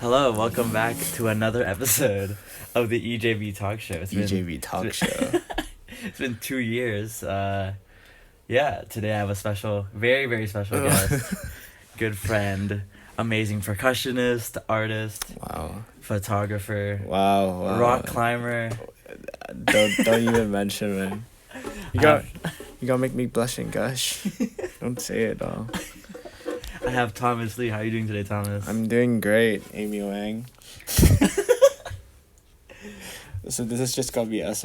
Hello, welcome back to another episode of the EJB Talk Show. EJB Talk Show. It's been 2 years. Yeah, today I have a special, very, very special guest. Good friend, amazing percussionist, artist, Wow. photographer, Wow. rock climber. Don't even mention, man. You gotta make me blushing, gosh. Don't say it all. I have Thomas Lee. How are you doing today, Thomas? I'm doing great, Amy Wang. So this is just gonna be us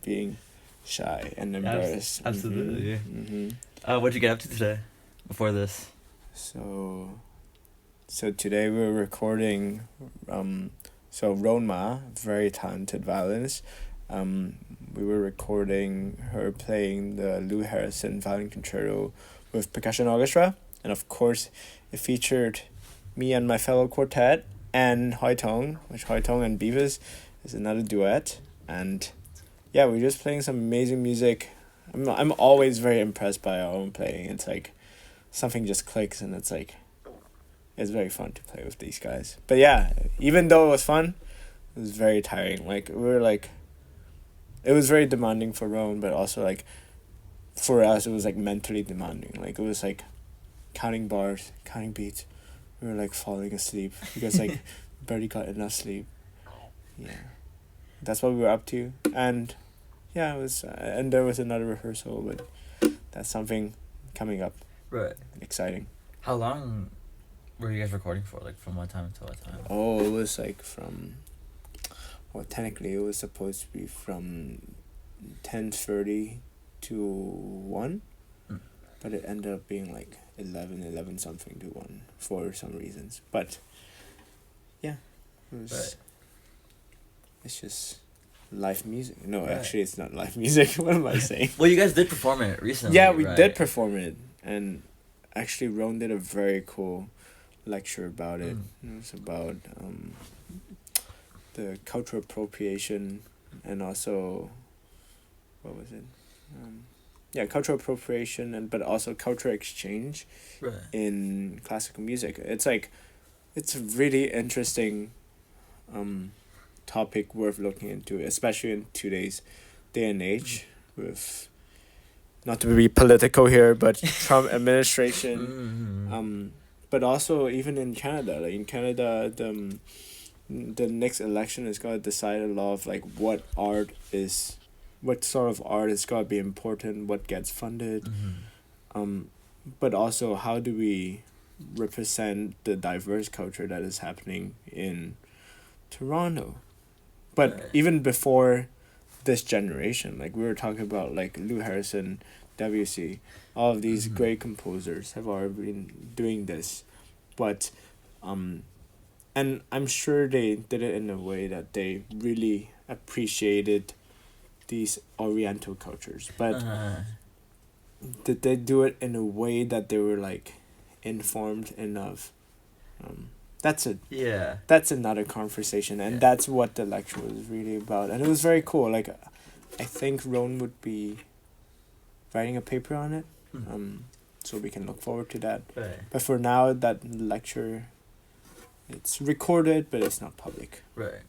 being shy and embarrassed. Absolutely. Mm-hmm. What'd you get up to today before this? So today we're recording. So Ronma, very talented violinist. We were recording her playing the Lou Harrison Violin Concerto with percussion orchestra, and of course, it featured me and my fellow quartet and Hoi Tong, which Hoi Tong and Beavis is another duet, and yeah, we're just playing some amazing music. I'm always very impressed by our own playing. It's like something just clicks, and it's very fun to play with these guys. But yeah, even though it was fun, it was very tiring. It was very demanding for Roan, but also for us it was mentally demanding. It was counting bars, counting beats. We were falling asleep because barely got enough sleep. Yeah, that's what we were up to, and yeah, it was. And there was another rehearsal, but that's something coming up. Right. Exciting. How long were you guys recording for? From what time to what time? Oh, it was from. Well, technically, it was supposed to be from 10:30 to 1, but it ended up being 11 something to 1 for some reasons. But yeah, it was. Right. It's just live music. No, Right. Actually, it's not live music. What am I saying? Well, you guys did perform it recently. Yeah, we right? did perform it, and actually, Ron did a very cool lecture about it. It was about the cultural appropriation, and also, what was it? Cultural appropriation, but also cultural exchange Right. in classical music. It's it's a really interesting topic worth looking into, especially in today's day and age, with, not to be political here, but Trump administration, but also even in Canada. In Canada, the next election is going to decide a lot of what sort of art is going to be important, what gets funded, but also how do we represent the diverse culture that is happening in Toronto. But Right. even before this generation, we were talking about Lou Harrison, WC, all of these great composers have already been doing this, but and I'm sure they did it in a way that they really appreciated these Oriental cultures, but did they do it in a way that they were informed enough? Yeah. That's another conversation, and that's what the lecture was really about, and it was very cool. I think Ron would be writing a paper on it, so we can look forward to that. Right. But for now, that lecture, it's recorded, but it's not public. Right.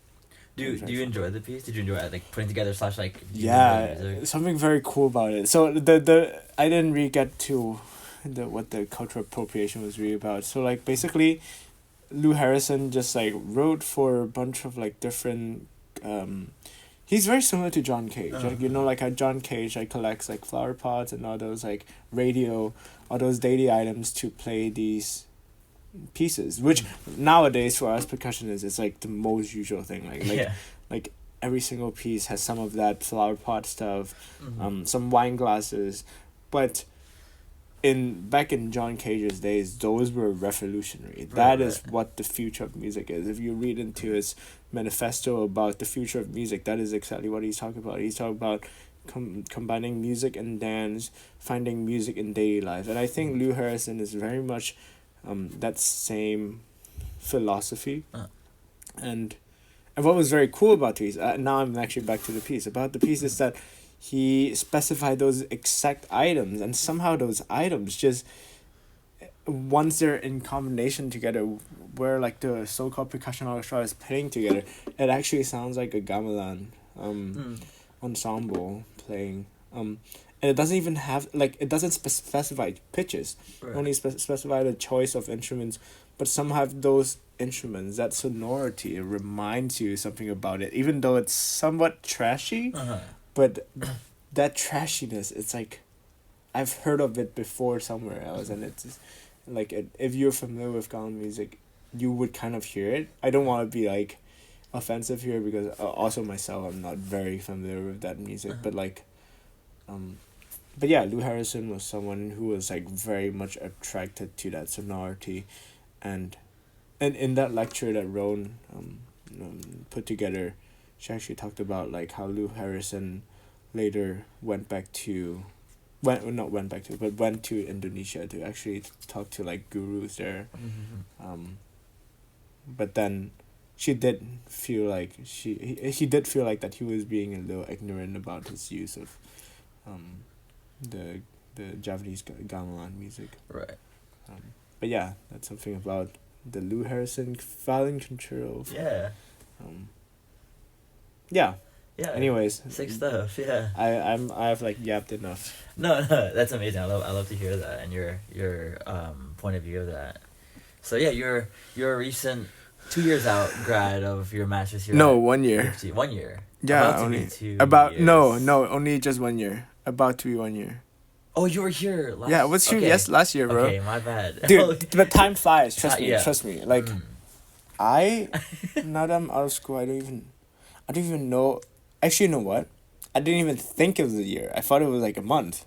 Do you enjoy the piece? Did you enjoy it, putting together / do you enjoy the Yeah, music? something very cool about it. So the I didn't really get to what the cultural appropriation was really about. So basically, Lou Harrison just wrote for a bunch of different. He's very similar to John Cage. How John Cage collects flower pots and all those all those daily items to play these pieces, which nowadays for us percussionists is the most usual thing. Every single piece has some of that flower pot stuff, some wine glasses, but back in John Cage's days, those were revolutionary. That is what the future of music is. If you read into his manifesto about the future of music, that is exactly what he's talking about. He's talking about combining music and dance, finding music in daily life. And I think Lou Harrison is very much that same philosophy. And what was very cool about the piece, now I'm actually back to the piece, about the piece is that he specified those exact items, and somehow those items just once they're in combination together, where like the so-called percussion orchestra is playing together, it actually sounds like a gamelan ensemble playing. And it doesn't even have like it doesn't specify pitches. Right. Only specify the choice of instruments, but some have those instruments, that sonority, it reminds you something about it, even though it's somewhat trashy. But that trashiness, it's like I've heard of it before somewhere else, and it's just, like if you're familiar with gamelan music, you would kind of hear it. I don't want to be like offensive here because also myself I'm not very familiar with that music, but like but yeah, Lou Harrison was someone who was like very much attracted to that sonority, and in that lecture that Roan put together, she actually talked about like how Lou Harrison later went to Indonesia to actually talk to like gurus there. But then she did feel like he did feel like that he was being a little ignorant about his use of the Javanese gamelan music. Right. But yeah, that's something about the Lou Harrison violin concerto. Yeah. Yeah. Yeah. Anyways, sick stuff. Yeah. I've like yapped enough. No, that's amazing. I love to hear that and your point of view of that. So yeah, you're a recent 2 years out grad of your master's here. No, 1 year. 1 year. Yeah, only 2 no, only just 1 year. About to be 1 year. Oh, you were here last. Yeah, I was here last year, bro. Okay, my bad. Dude, but time flies. Trust me. Like, now that I'm out of school, I don't even know. Actually, you know what? I didn't even think it was a year. I thought it was like a month.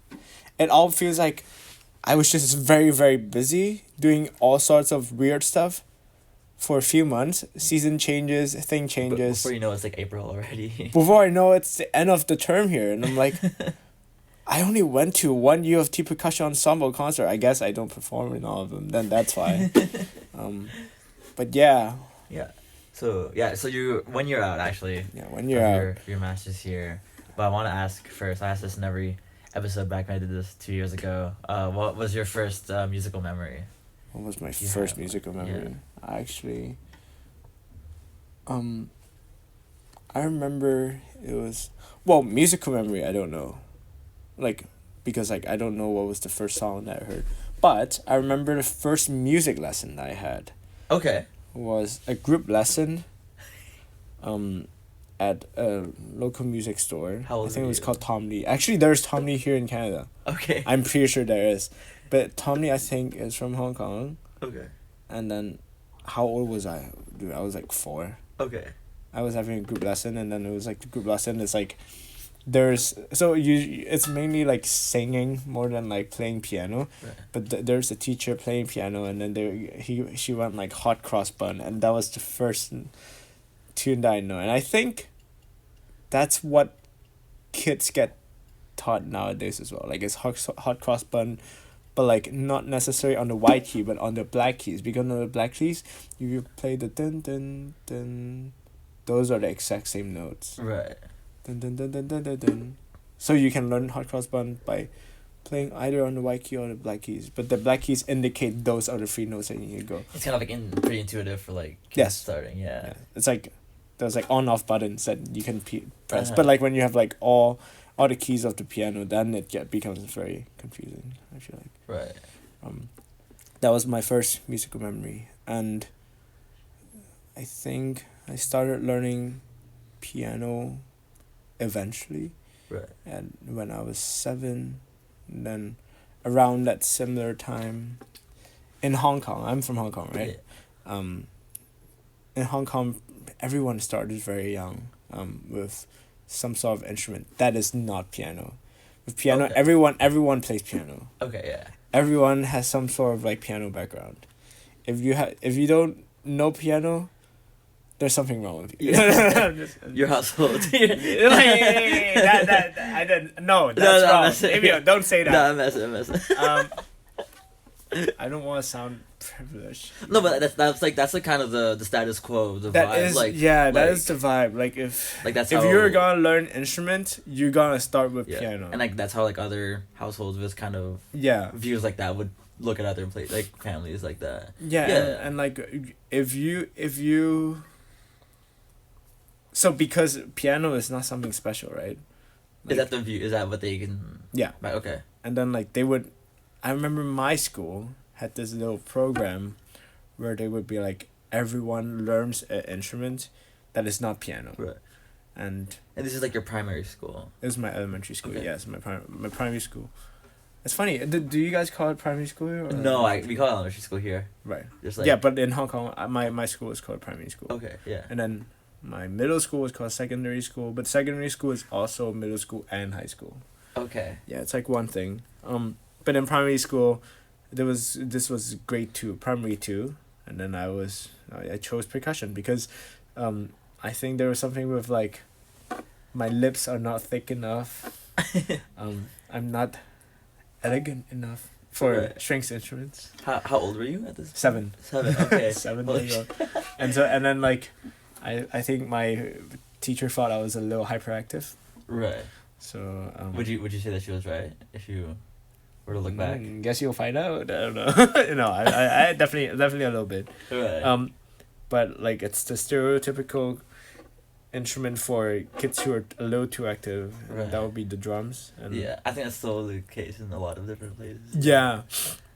It all feels like I was just very, very busy doing all sorts of weird stuff for a few months. Season changes, thing changes. Before you know, it's like April already. Before I know, it's the end of the term here. And I'm like, I only went to 1 U of T percussion ensemble concert. I guess I don't perform in all of them. Then that's why. But yeah. Yeah. So you're 1 year out actually. Yeah, 1 year out. Your master's here. But I want to ask first. I asked this in every episode back when I did this 2 years ago. What was your first musical memory? What was my first musical memory? Yeah. Actually, I remember it was musical memory. I don't know, because I don't know what was the first song that I heard, but I remember the first music lesson that I had. Okay. Was a group lesson. At a local music store. How old I think were it was you? called Tom Lee. Actually, there's Tom Lee here in Canada. Okay. I'm pretty sure there is, but Tom Lee I think is from Hong Kong. Okay. And then, how old was I? Dude, I was like 4. Okay. I was having a group lesson, and then it was like the group lesson is like, it's mainly like singing more than like playing piano, right. But there's a teacher playing piano, and then she went like Hot Cross Bun, and that was the first tune that I know, and I think that's what kids get taught nowadays as well. Like it's hot cross bun, but like not necessarily on the white key, but on the black keys. Because on the black keys, you play the dun dun dun. Those are the exact same notes. Right. Dun dun dun dun dun dun dun. So you can learn hot cross bun by playing either on the white key or the black keys, but the black keys indicate those are the 3 notes that you need to go. It's kind of like pretty intuitive for like kids starting. Yeah. It's like there's like on-off buttons that you can press, but like when you have like all the keys of the piano, then it becomes very confusing, I feel like. Right. That was my first musical memory, and I think I started learning piano eventually. Right. And when I was 7, and then around that similar time in Hong Kong. I'm from Hong Kong, right? Yeah. In Hong Kong, everyone started very young with some sort of instrument that is not piano. With piano, everyone plays piano. Okay, yeah. Everyone has some sort of like piano background. If you don't know piano, there's something wrong with you. Your household. That I didn't. No, that's wrong. Maybe don't say that. No, I'm messing. I don't want to sound privileged. No, but that's like kind of the status quo, the that vibe. Is, like, that is the vibe. Like if you're gonna learn instrument, you're gonna start with piano. And like that's how like other households with kind of views like that would look at other like families like that. Yeah, Yeah. and like if you so because piano is not something special, right? Is Like, that the view? Is that what they can? yeah. Right. Okay. And then like they would, I remember my school had this little program where they would be like everyone learns an instrument that is not piano. Right. And And this is like your primary school. it was my elementary school. Okay. Yes, my primary school. It's funny. Do you guys call it primary school here? Or No, we call it elementary school here. Right. Just like Yeah, but in Hong Kong, my school is called primary school. Okay. Yeah. And then my middle school is called secondary school, but secondary school is also middle school and high school. Okay. Yeah, it's like one thing. But in primary school, this was grade 2, primary 2, and then I chose percussion because, I think there was something with like, my lips are not thick enough. I'm not elegant enough for Right. strings instruments. How old were you at this? 7. 7. Okay. 7 Holy years old. And then like, I think my teacher thought I was a little hyperactive. Right. So Would you say that she was right if you were to look back? guess you'll find out. I don't know. No, I definitely a little bit. Right. But like it's the stereotypical instrument for kids who are a little too active. And Right. that would be the drums. And Yeah, I think that's still the case in a lot of different places. yeah,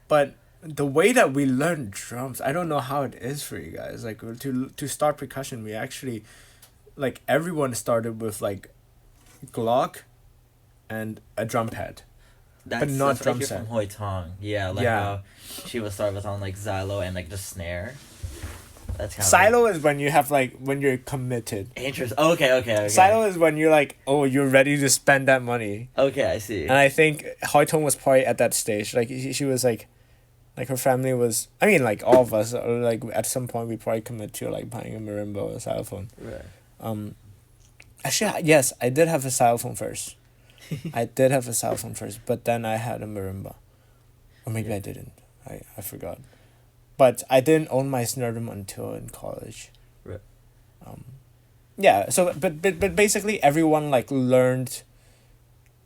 but the way that we learn drums, I don't know how it is for you guys. Like to start percussion, we actually, like everyone started with like Glock and a drum pad. That's, not that's drum like you're set. from Hoi Tong. Yeah, like Yeah. how she would start with on like xylo and like just snare. That's kind Silo is when you have like when you're committed. Interest. Okay. Silo is when you're like, oh, you're ready to spend that money. Okay, I see. And I think Hoi Tong was probably at that stage. Like she was like her family was. I mean, like all of us, or like at some point we probably commit to like buying a marimba or a xylophone. Right. Actually, yes, I did have a xylophone first. I did have a xylophone first, but then I had a marimba, or maybe I didn't. I forgot. But I didn't own my snare drum until in college. Right. Yeah. So, but basically everyone like learned.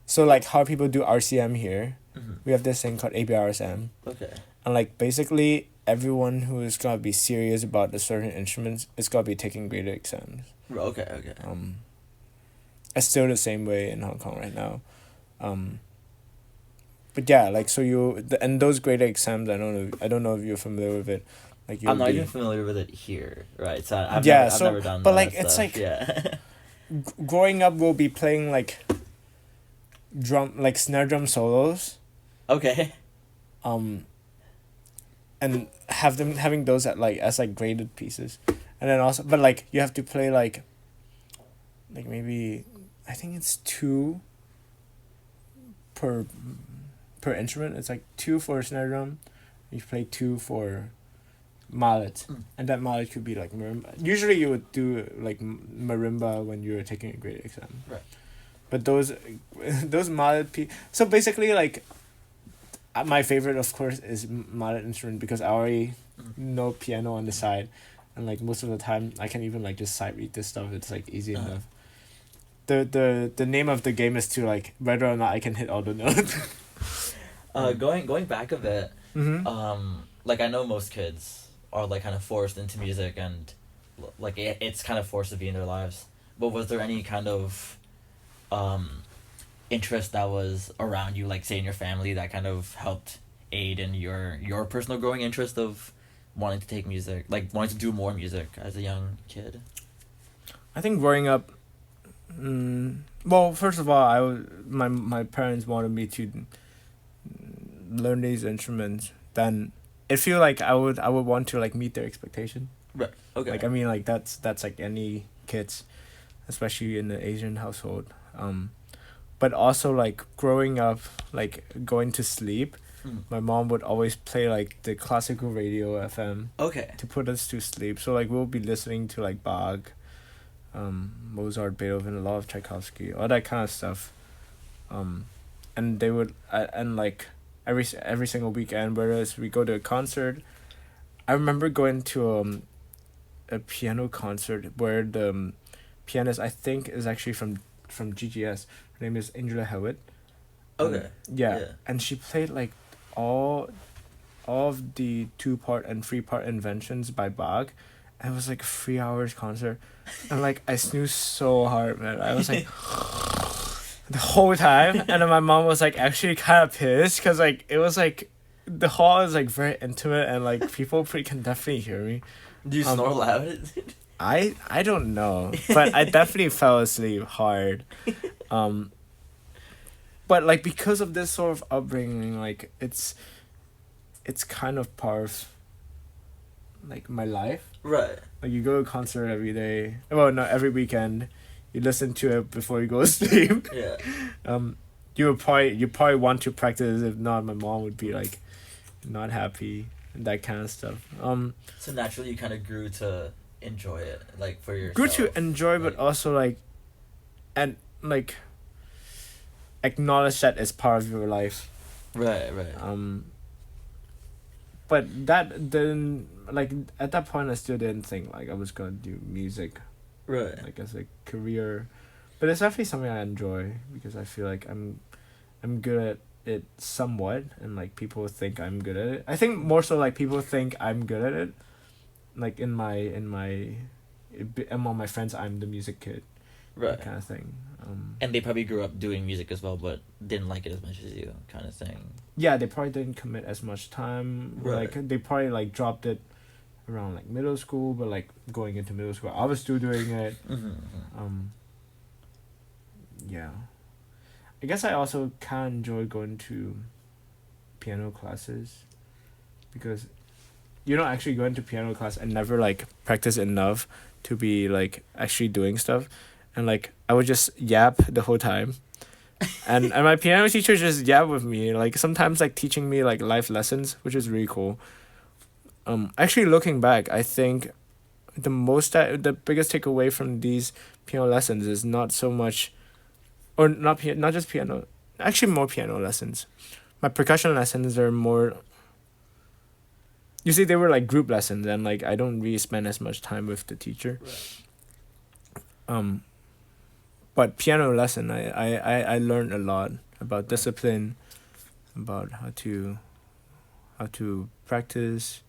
So like how people do RCM here, Mhm. we have this thing called ABRSM, Okay. and like basically everyone who is gonna be serious about a certain instruments is gonna be taking graded exams. Okay. It's still the same way in Hong Kong right now. But yeah, like so and those graded exams, I don't know if you're familiar with it. Like I'm not even familiar with it here, right? So I've Yeah, never, so- I've never done. but, all like, that it's stuff. like- yeah. growing up, we'll be playing like snare drum solos, Okay. and having those as like graded pieces, and then also, but like you have to play like maybe, I think it's 2 per instrument. It's like 2 for a snare drum. You play 2 for mallet, and that mallet could be like marimba. Usually you would do like marimba when you're taking a grade exam. Right. But those mallet so basically like, my favorite of course is mallet instrument because I already know piano on the side, and like most of the time I can even like just sight read this stuff. It's like easy enough. The name of the game is to like whether or not I can hit all the notes. Going back a bit, Mm-hmm. like I know most kids are like kind of forced into music and like it's kind of forced to be in their lives. But was there any kind of interest that was around you, like say in your family, that kind of helped aid in your personal growing interest of wanting to take music, like wanting to do more music as a young kid? I think growing up, well, first of all, my parents wanted me to learn these instruments. Then it feel like I would want to like meet their expectation. Right. Okay. Like I mean, like that's like any kids, especially in the Asian household. But also like growing up, like going to sleep, my mom would always play like the classical radio FM Okay. to put us to sleep. So like we'll be listening to like Bach, Mozart, Beethoven, a lot of Tchaikovsky, all that kind of stuff. And they would and like every single weekend, whereas we go to a concert. I remember going to a piano concert where the pianist, I think, is actually from GGS. Her name is Angela Hewitt. Okay. Yeah. Yeah. And she played like all all of the 2-part and 3-part inventions by Bach, and it was like a 3 hours concert, and like I snoozed so hard, man. I was like the whole time, and then my mom was like actually kind of pissed because like it was like the hall is like very intimate and like people can definitely hear me. Do you snore loud? I don't know, but I definitely fell asleep hard. But like because of this sort of upbringing, like it's kind of part of like my life. Right. Like you go to a concert every day. Well, not every weekend. You listen to it before you go to sleep. Yeah. You probably want to practice. If not, my mom would be like not happy and that kind of stuff. So naturally, you kind of grew to enjoy it, like for yourself. Grew to enjoy, but like, also like, and like, acknowledge that it's part of your life. Right. But that didn't like at that point I still didn't think like I was gonna do music. Right. Like as a career, but it's definitely something I enjoy because I feel like I'm good at it somewhat, and like people think I'm good at it. I think more so like people think I'm good at it, like among my friends I'm the music kid, Right. that kind of thing. And they probably grew up doing music as well, but didn't like it as much as you, kind of thing. Yeah, they probably didn't commit as much time. Right. Like they probably like dropped it around like middle school, but like going into middle school I was still doing it. Yeah, I guess I also kind of enjoy going to piano classes because you don't actually go into piano class and never like practice enough to be like actually doing stuff, and like I would just yap the whole time. And my piano teacher just yap with me, like sometimes like teaching me like life lessons, which is really cool. Actually looking back, I think the biggest takeaway from these piano lessons is not so much, or not just piano, actually more piano lessons. My percussion lessons are more, you see, they were like group lessons, and like I don't really spend as much time with the teacher. Right. But piano lesson, I learned a lot about discipline, about how to practice,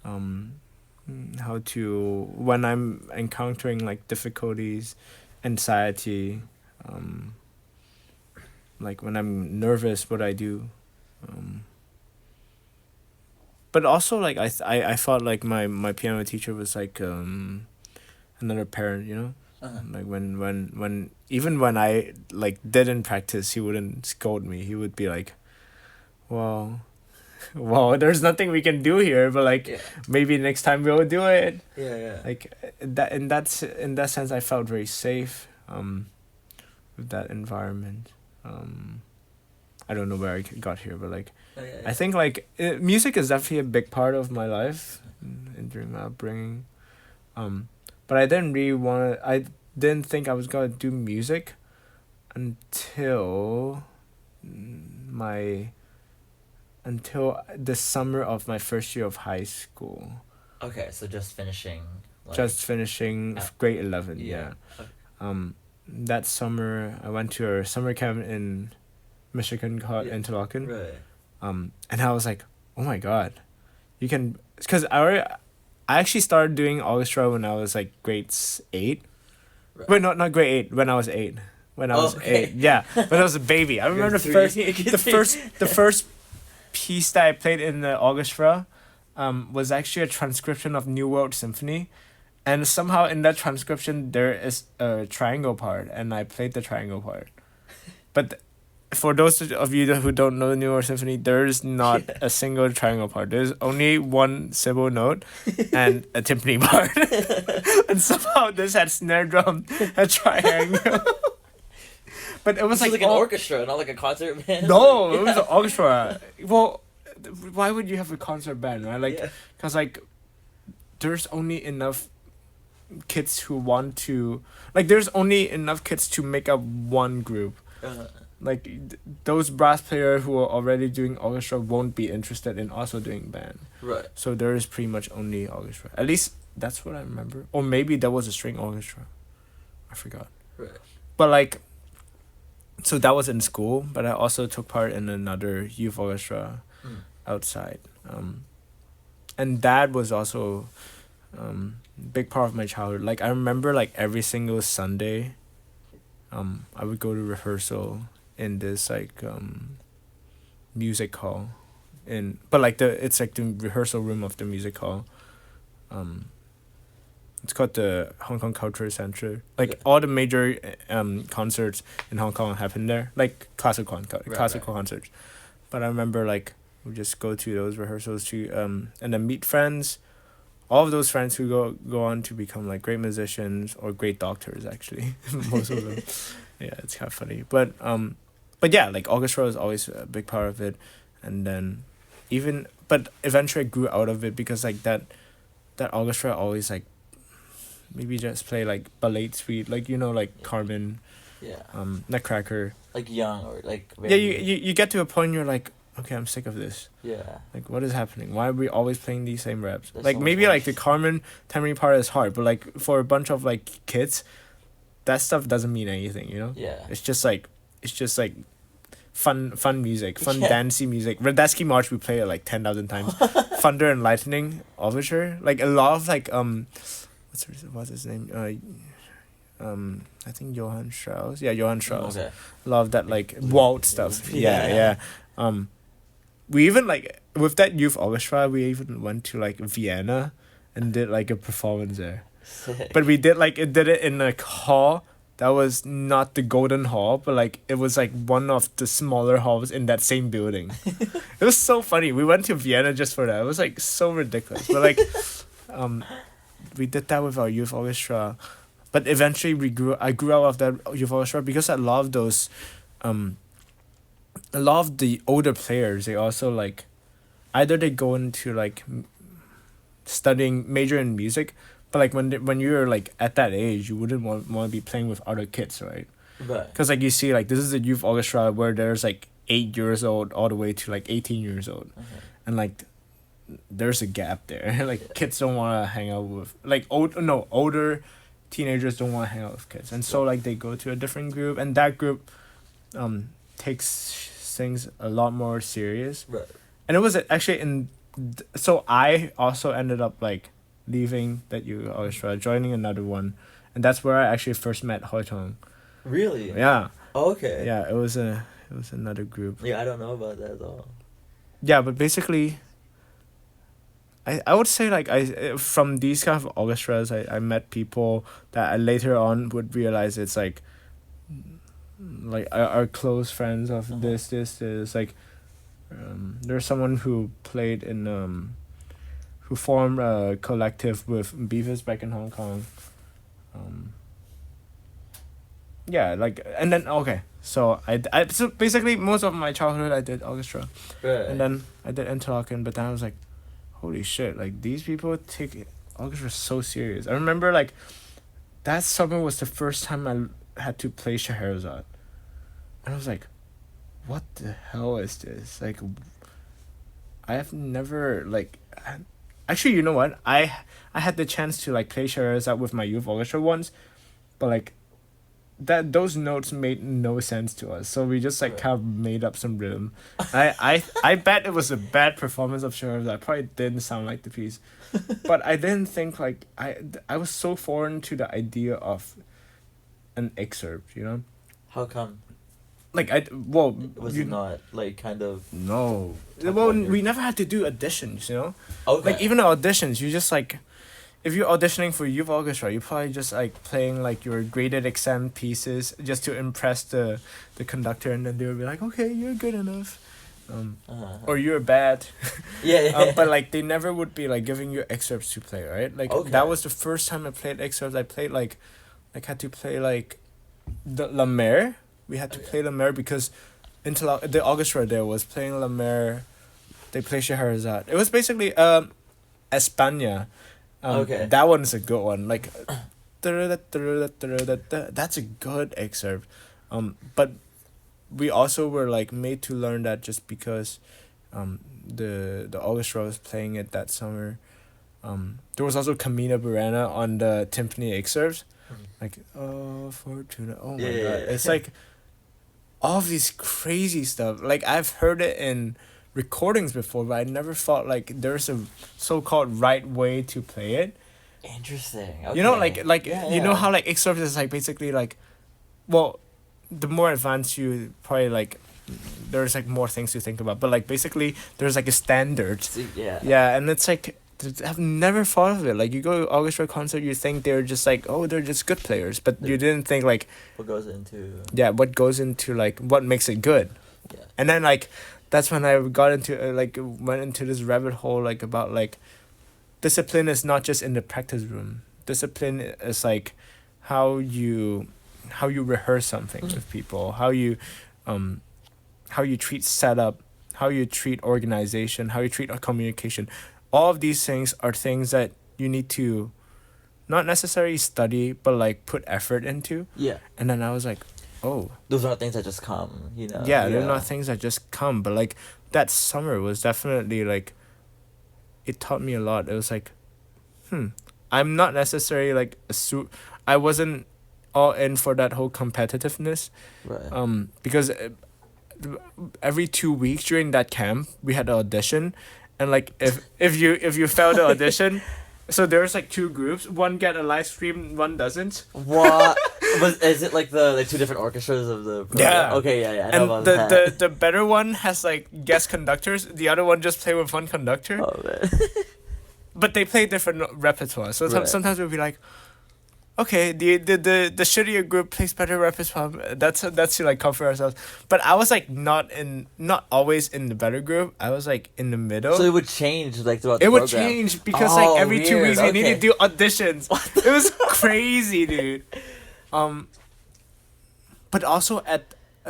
how to, when I'm encountering like difficulties, anxiety, like when I'm nervous, what I do. But also like I felt like my piano teacher was like another parent, you know. Like when even when I like didn't practice, he wouldn't scold me. He would be like, well, there's nothing we can do here, but like maybe next time we'll do it. Yeah. Like that in that sense, I felt very safe with that environment. I don't know where I got here, but like I think like music is definitely a big part of my life during my upbringing. But I didn't think I was gonna do music until the summer of my first year of high school. Okay, so just finishing. Just finishing grade 11, yeah. Okay. That summer I went to a summer camp in Michigan called Interlochen. Right. And I was like, oh my god, you can, because I actually started doing orchestra when I was like grade 8. Right. Wait, not grade 8. When I was 8. When I was 8, yeah. When I was a baby, I remember the first piece that I played in the orchestra, was actually a transcription of New World Symphony, and somehow in that transcription there is a triangle part, and I played the triangle part, but. For those of you who don't know the New World Symphony, there's not a single triangle part. There's only one simple note and a timpani part. And somehow this had snare drum, a triangle. But it was like an orchestra, not like a concert band. No, it was an orchestra. Well, why would you have a concert band, right? Like, because like, there's only enough kids who want to, like, there's only enough kids to make up one group. Like those brass players who are already doing orchestra won't be interested in also doing band. Right. So there is pretty much only orchestra. At least that's what I remember. Or maybe there was a string orchestra. I forgot. Right. But like, so that was in school, but I also took part in another youth orchestra. outside. And that was also big part of my childhood. Like I remember like every single Sunday, I would go to rehearsal in this like music hall, but like it's like the rehearsal room of the music hall. It's called the Hong Kong Cultural Center. Like Yeah. all the major concerts in Hong Kong happen there, like classical concerts. But I remember like we just go to those rehearsals to and then meet friends. All of those friends who go on to become like great musicians or great doctors actually. Most of them. Yeah, it's kind of funny. But yeah, like orchestra was always a big part of it, and then but eventually I grew out of it because like that orchestra always like maybe just play like ballet suite, like like Carmen, Yeah. Nutcracker. Like young or like. Yeah, you get to a point you're like, okay, I'm sick of this. Yeah. Like, what is happening? Why are we always playing these same reps? There's Like so much maybe more. like the Carmen Tamari part is hard, but like for a bunch of like kids, that stuff doesn't mean anything, you know? Yeah. It's just like fun music, fun Yeah. dancey music. Radetzky March we play it like 10,000 times. Thunder and Lightning Overture, like a lot of like what's his name? I think Johann Strauss. Yeah, Johann Strauss. Okay. A lot of that like waltz stuff. Yeah. Yeah. We even like with that youth orchestra, we even went to like Vienna and did like a performance there. Sick. But we did it in a hall that was not the Golden Hall, but like it was like one of the smaller halls in that same building. It was so funny. We went to Vienna just for that. It was like so ridiculous. But like we did that with our youth orchestra. But eventually I grew out of that youth orchestra because a lot of those a lot of the older players, they also like either they go into like studying major in music, but like when you're like at that age, you wouldn't want to be playing with other kids, right? Right. Because like you see like this is a youth orchestra where there's like 8 years old all the way to like 18 years old, and like there's a gap there. Like kids don't want to hang out with like older teenagers don't want to hang out with kids, and so like they go to a different group, and that group takes things a lot more serious. Right. And it was actually so I also ended up like leaving that youth orchestra, joining another one, and that's where I actually first met Hoi Tong. Really? Yeah. Oh, okay. Yeah, it was another group. Yeah, I don't know about that at all. Yeah, but basically I would say like from these kind of orchestras I met people that I later on would realize it's like our close friends of this like there's someone who played in who formed a collective with Beavis back in Hong Kong. Yeah, like and then okay, so so basically most of my childhood I did orchestra, Right. and then I did interlocking, but then I was like, holy shit! Like these people take orchestra so serious. I remember like that summer was the first time I had to play Scheherazade, and I was like, what the hell is this? Like, I have never like. Actually, you know what? I had the chance to like play Scheherazade with my youth orchestra once, but like those notes made no sense to us, so we just like Right. kind of made up some rhythm. I bet it was a bad performance of Scheherazade. I probably didn't sound like the piece, but I didn't think like I was so foreign to the idea of an excerpt, you know. How come? Like Was it not like kind of? no. Talk Well, about your- we never had to do auditions, you know. Okay. Like even the auditions, you just like, if you're auditioning for youth orchestra, you're probably just like playing like your graded exam pieces just to impress the conductor, and then they'll be like, okay, you're good enough, or you're bad. Yeah. But like they never would be like giving you excerpts to play, right? Like Okay. that was the first time I played excerpts. I played like had to play like the La Mer. We had to play La Mer because the orchestra there was playing La Mer. They play Scheherazade. It was basically España. Okay. That one's a good one. Like that's a good excerpt. But we also were like made to learn that just because the orchestra was playing it that summer. There was also Camina Burana on the timpani excerpts. Like, oh, Fortuna. Oh my Yeah. god. It's like all of these crazy stuff. Like I've heard it in recordings before, but I never thought like there's a so-called right way to play it. Interesting. Okay. You know, like Yeah, you know yeah. how like Xsurf is like basically like, well, the more advanced you probably like, there's like more things to think about. But like basically, there's like a standard. Yeah. Yeah, and it's like I've never thought of it. Like you go to orchestra concert, you think they're just like, oh, they're just good players, but you didn't think like, What goes into? yeah, what goes into like what makes it good. Yeah. And then like that's when I got into like went into this rabbit hole like about like discipline is not just in the practice room. Discipline is like how you rehearse something with people, how you treat setup, how you treat organization, how you treat communication. All of these things are things that you need to not necessarily study, but like put effort into. Yeah. And then I was like, oh, Those are things that just come, you know. yeah, they're not things that just come, but like that summer was definitely like, it taught me a lot. It was like, I'm not necessarily like I wasn't all in for that whole competitiveness. Right. Because every 2 weeks during that camp we had an audition, and like if you failed the audition, so there's like two groups. One get a live stream, one doesn't. What? Is it like the two different orchestras of the program? Yeah. Okay, yeah. I know And about that. the better one has like guest conductors. The other one just play with one conductor. Oh man. But they play different repertoire. So Right. sometimes we'll be like, okay, the shittier group plays better repertoire. That's to like comfort ourselves. But I was like not always in the better group. I was like in the middle. So it would change like throughout the It would program. change because Oh, like every 2 weird. weeks we need Okay. to do auditions. It was crazy, dude. But also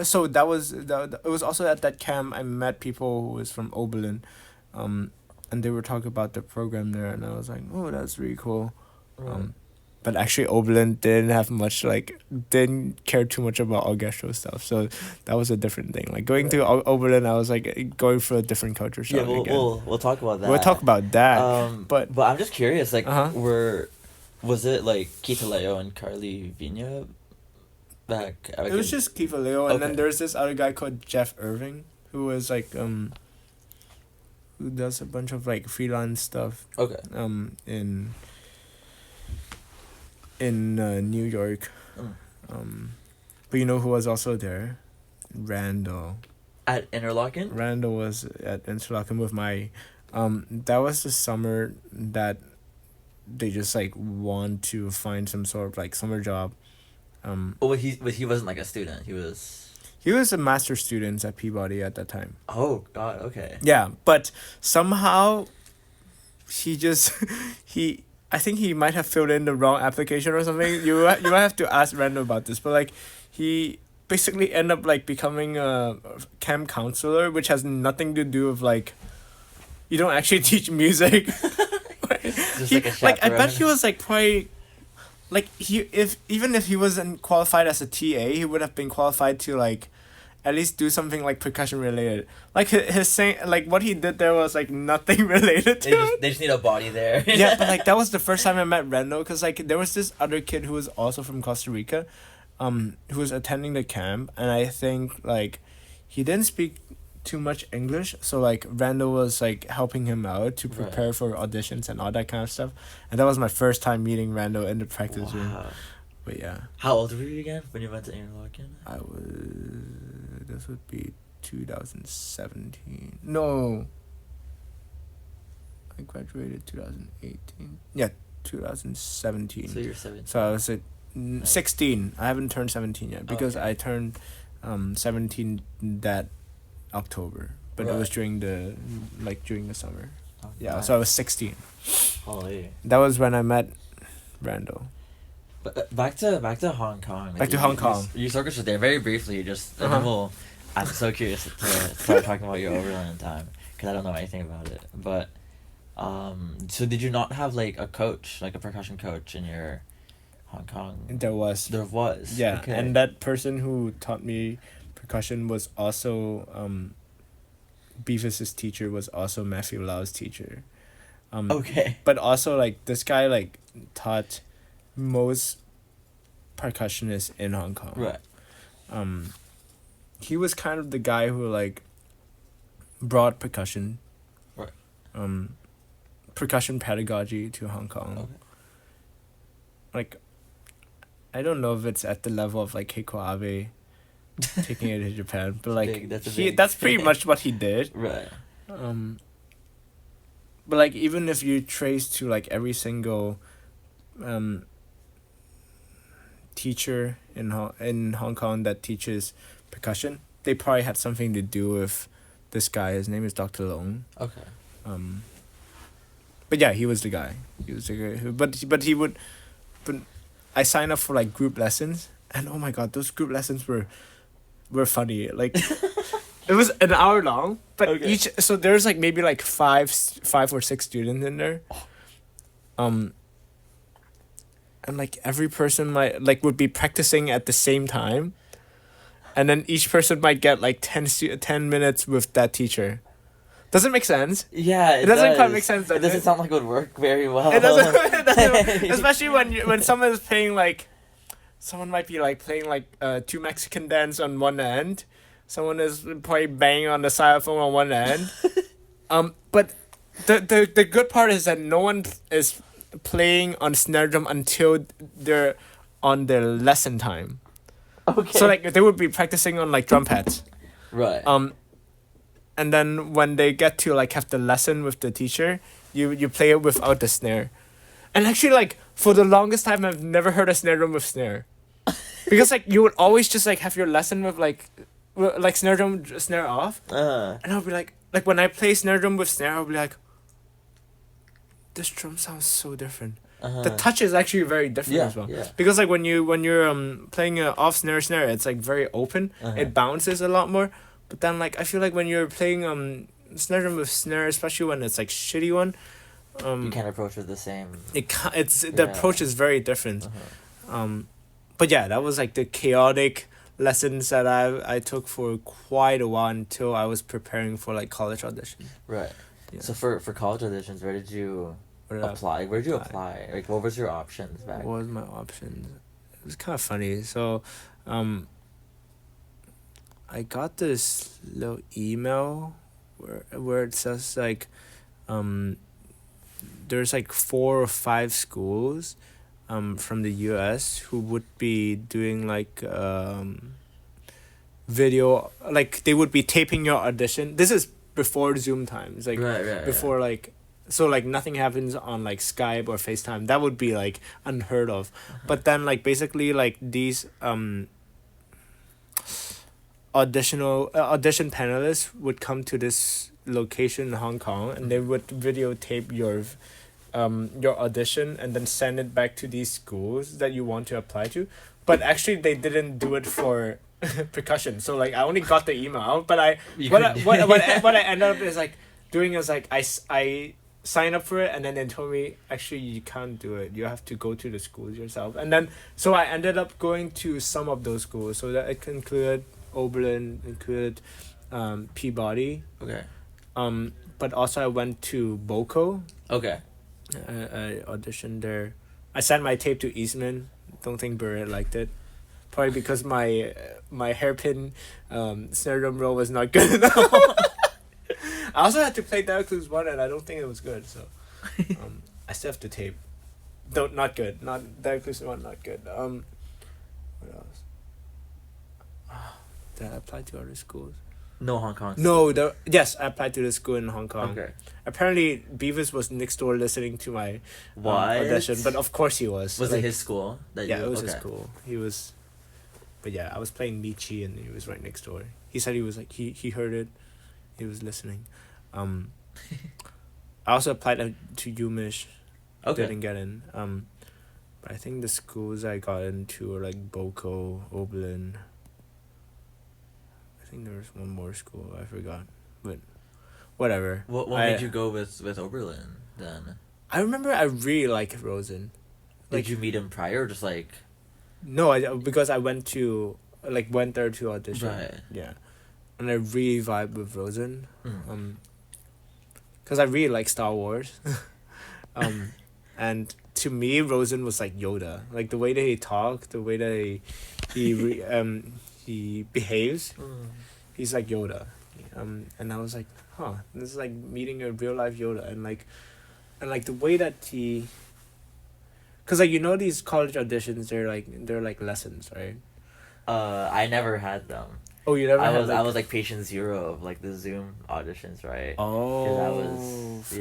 so that was it was also at that camp I met people who was from Oberlin, and they were talking about the program there, and I was like, oh, that's really cool. Right. But actually Oberlin didn't have much didn't care too much about orchestral stuff, so that was a different thing. Like going to Oberlin, I was like going for a different culture shock Yeah, again. we'll talk about that. We'll talk about that. But I'm just curious, like, Uh-huh. was it like Keita Leo and Carly Vina back? It was just Kiva Leo, and then Okay. there's this other guy called Jeff Irving, who was like who does a bunch of like freelance stuff Okay. In New York. Mm. But you know who was also there? Randall. At Interlochen? Randall was at Interlaken with my that was the summer that they just like want to find some sort of like summer job. Oh, but he wasn't like a student. He was a master's student at Peabody at that time. Oh God. Okay. Yeah, but somehow he just I think he might have filled in the wrong application or something. You might have to ask Randall about this, but like he basically ended up like becoming a camp counselor, which has nothing to do with like, you don't actually teach music. Just He, like a I bet chaperone. he was like probably like even if he wasn't qualified as a TA, he would have been qualified to like at least do something like percussion related. Like his saying, like what he did there was like nothing related to it. They just need a body there. Yeah, but like that was the first time I met Randall, because like there was this other kid who was also from Costa Rica, who was attending the camp, and I think like he didn't speak too much English, so like Randall was like helping him out to prepare Right. for auditions and all that kind of stuff, and that was my first time meeting Randall in the practice room. Wow. But yeah, How old were you again when you went to Interlochen? I was. This would be 2017. No. I graduated 2018. Yeah, 2017. So you're 17. So I was at 16. I haven't turned 17 yet because Okay. I turned 17 that October, but it was Right. during the summer. Oh, Yeah, nice. so I was 16. Holy. That was when I met Randall. But back to Hong Kong. Back to Hong Kong. You circus there very briefly. Just and Uh-huh. then I'm so curious to start talking about your Overland time because I don't know anything about it. But so did you not have like a coach, like a percussion coach in your Hong Kong? There was. There was. Yeah, Okay. and that person who taught me percussion was also Beavis's teacher was also Matthew Lau's teacher. Okay. But also like this guy like taught most percussionists in Hong Kong. Right. He was kind of the guy who like brought percussion, Right. percussion pedagogy to Hong Kong. Okay. Like, I don't know if it's at the level of like Keiko Abe taking it to Japan, but like Big, that's a he big- that's pretty much what he did. Right. But like even if you trace to like every single teacher in Hong Kong that teaches percussion, they probably had something to do with this guy. His name is Dr. Long. Okay. But yeah, he was the guy. He was the guy who, but he would, but I signed up for like group lessons, and oh my god, those group lessons were funny. Like it was an hour long, but Okay. each, so there's like maybe like five or six students in there. And like every person would be practicing at the same time, and then each person might get like 10 minutes with that teacher. Does it make sense? Yeah, It doesn't quite make sense, does It doesn't it? sound like it would work very well. It doesn't, especially when someone is playing like, someone might be like playing like two Mexican dance on one end, someone is probably banging on the xylophone on one end, but the good part is that no one is playing on snare drum until they're on their lesson time. Okay. So like they would be practicing on like drum pads. Right. And then when they get to like have the lesson with the teacher, you play it without the snare. And actually like for the longest time I've never heard a snare drum with snare. Because like you would always just like have your lesson with like snare drum snare off. And I'll be like when I play snare drum with snare, I'll be like, this drum sounds so different. The touch is actually very different as well. Yeah. Because like when you're playing a off snare, it's like very open. It bounces a lot more. But then like I feel like when you're playing snare drum with snare, especially when it's like shitty one, you can't approach it the same. The approach is very different. But yeah, that was like the chaotic lessons that I took for quite a while until I was preparing for like college auditions. Right. Yeah. So for college auditions, where did you apply? Where did you apply? Like, what was your options back? What was my options? It was kind of funny. So, I got this little email where it says like, there's like 4 or 5 schools, from the US who would be doing like video, like they would be taping your audition. This is before Zoom times, like Right. before like, so like nothing happens on like Skype or FaceTime. That would be like unheard of. But then like basically like these audition panelists would come to this location in Hong Kong, and they would videotape your audition and then send it back to these schools that you want to apply to. But actually they didn't do it for percussion. So like I only got the email, but what I ended up is like doing is like I signed up for it, and then they told me actually you can't do it. You have to go to the schools yourself. And then so I ended up going to some of those schools. So that it included Oberlin, included Peabody. Okay. But also I went to BOCO. Okay. I auditioned there. I sent my tape to Eastman. Don't think Barrett liked it. Probably because my hairpin snare drum roll was not good enough. I also had to play Dioclus 1, and I don't think it was good. So I still have the tape. Not good. Not Dioclus 1, not good. What else? Did I apply to other schools? No Hong Kong. No, yes, I applied to the school in Hong Kong. Okay. Apparently, Beavis was next door listening to my audition, but of course he was. Was like, it his school? It was his school. He was, but yeah, I was playing Michi, and he was right next door. He said he was like he heard it, he was listening. I also applied to UMich. Okay. Didn't get in. But I think the schools I got into were like BOCO, Oberlin. I think there was one more school I forgot, but whatever. What made you go with Oberlin then? I remember I really liked Rosen. Did you meet him prior, or just like? No, because I went there to audition. Right. Yeah, and I really vibe with Rosen. Because I really like Star Wars. And to me, Rosen was like Yoda. Like the way that he talked, the way that he behaves, he's like Yoda. And I was like, huh, this is like meeting a real life Yoda, and like the way that he, cause like these college auditions, they're like lessons, right? I never had them. Oh, you never had I was like patient zero of like the Zoom auditions, right? Because I was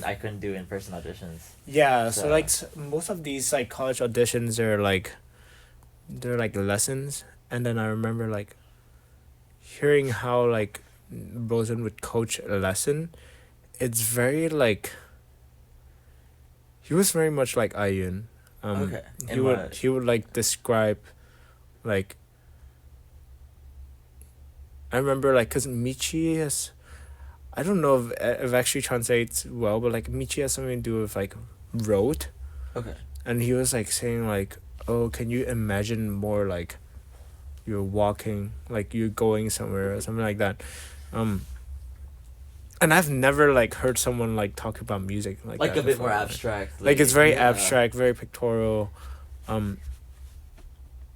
I couldn't do in person auditions. Yeah, so like most of these like college auditions they're like lessons, and then I remember like hearing how like Rosen would coach a lesson. It's very like he was very much like Ayun. Okay. He would like describe like I remember like because Michi has I don't know if actually translates well, but like Michi has something to do with like road. Okay. And he was like saying like, oh, can you imagine more like you're walking, like you're going somewhere or something like that. And I've never like heard someone like talk about music like that a bit before. More abstract. Like it's very abstract, very pictorial.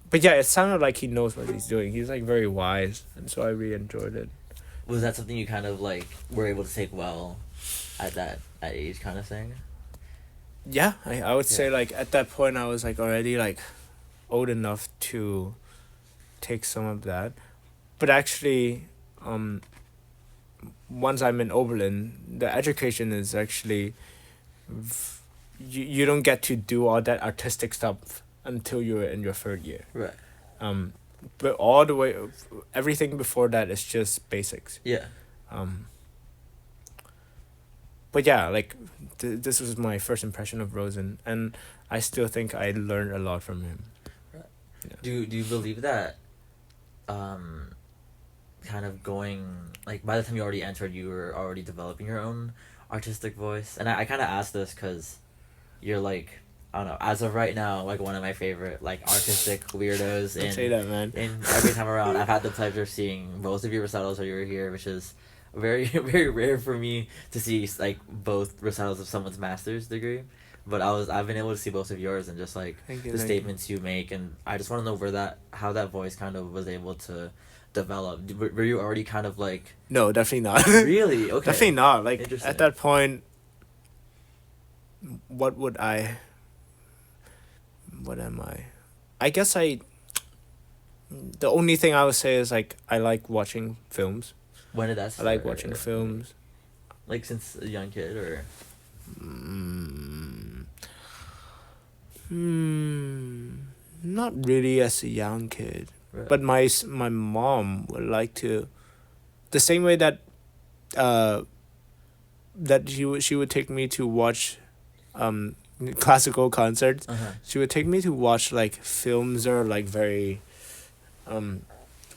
But yeah, it sounded like he knows what he's doing. He's like very wise, and so I really enjoyed it. Was that something you kind of like were able to take well at that age kind of thing? Yeah, I would say like at that point I was like already like old enough to take some of that. But actually once I'm in Oberlin, the education is actually you don't get to do all that artistic stuff until you're in your third year. Right. But all the way everything before that is just basics. Yeah. But yeah, like this was my first impression of Rosen, and I still think I learned a lot from him. Right. Yeah. Do you believe that kind of going like by the time you already entered you were already developing your own artistic voice? And I kind of asked this because you're like I don't know, as of right now, like one of my favorite like artistic weirdos. Don't say that, man. And every time around, I've had the pleasure of seeing both of your recitals while you were here, which is very very rare for me to see like both recitals of someone's master's degree. But I've been able to see both of yours and just like the statements you make, and I just want to know how that voice kind of was able to develop. Were you already kind of like? No, definitely not. Really? Okay. Definitely not. Like at that point, what am I? I guess the only thing I would say is like I like watching films. When did that start? I like watching films. Like since a young kid or? Not really as a young kid. Right. But my mom would like to, the same way that that she would take me to watch classical concerts. She would take me to watch like films that are like very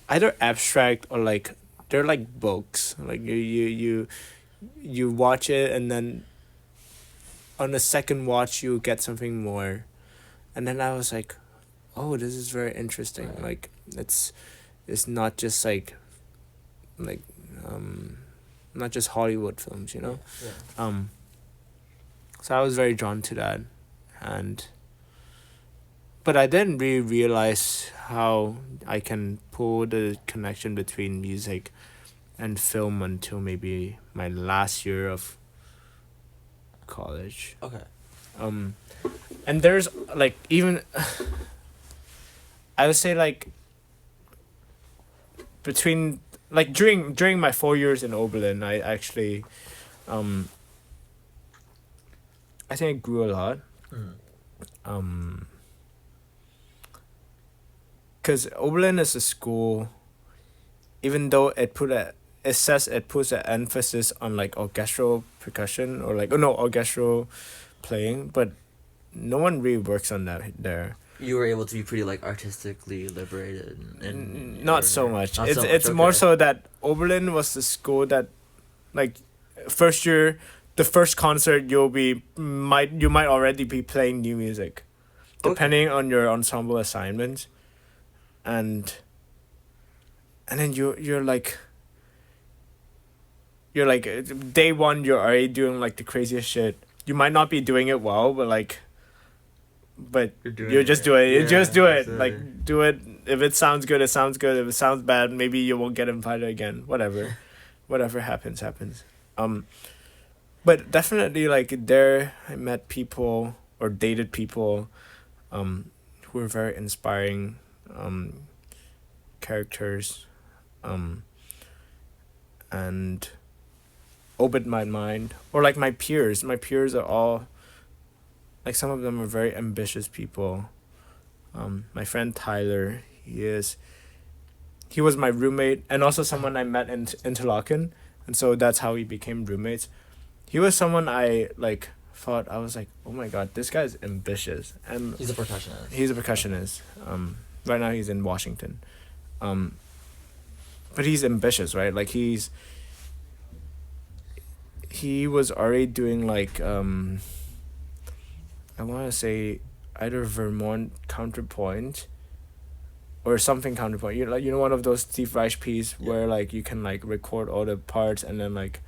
either abstract or like they're like books. Like you watch it and then on the second watch you get something more. And then I was like, oh, this is very interesting. Right. Like it's not just like not just Hollywood films, you know? Yeah. So I was very drawn to that, but I didn't really realize how I can pull the connection between music and film until maybe my last year of college. Okay. And there's like even I would say like between like during my 4 years in Oberlin, I actually I think I grew a lot. Because Oberlin is a school, even though it puts an emphasis on like orchestral percussion or like orchestral playing, but no one really works on that there. You were able to be pretty like artistically liberated and not so much. It's more so that Oberlin was the school that like first year, the first concert you might already be playing new music, depending on your ensemble assignments, and then you're like day one you're already doing like the craziest shit. You might not be doing it well, but you just do it. You just do it. Like do it. If it sounds good, it sounds good. If it sounds bad, maybe you won't get invited again. Whatever. whatever happens happens. But definitely like there I met people or dated people who were very inspiring characters and opened my mind. Or like my peers. My peers are all like some of them are very ambitious people. My friend Tyler, he was my roommate and also someone I met in Interlaken, and so that's how we became roommates. He was someone I like thought I was like, oh my god, this guy's ambitious, and He's a percussionist. he's a percussionist. Right now he's in Washington, but he's ambitious, right? Like he was already doing like I want to say either Vermont counterpoint or something counterpoint. You know one of those Steve Reich piece where like you can like record all the parts and then like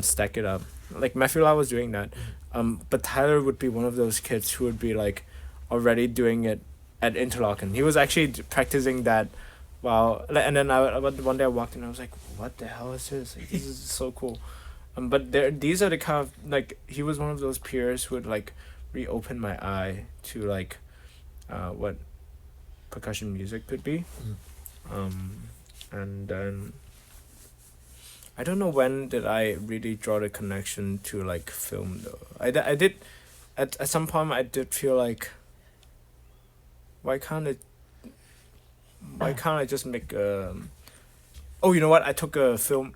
stack it up. Like Matthew Lau was doing that. But Tyler would be one of those kids who would be like already doing it at Interlaken. He was actually practicing that while, and then one day I walked in and I was like, what the hell is this? Like, this is so cool. But these are the kind of, like, he was one of those peers who would like reopen my eye to like what percussion music could be. And then I don't know when did I really draw the connection to like film though. I did at some point I did feel like why can't I just make oh, you know what? I took a film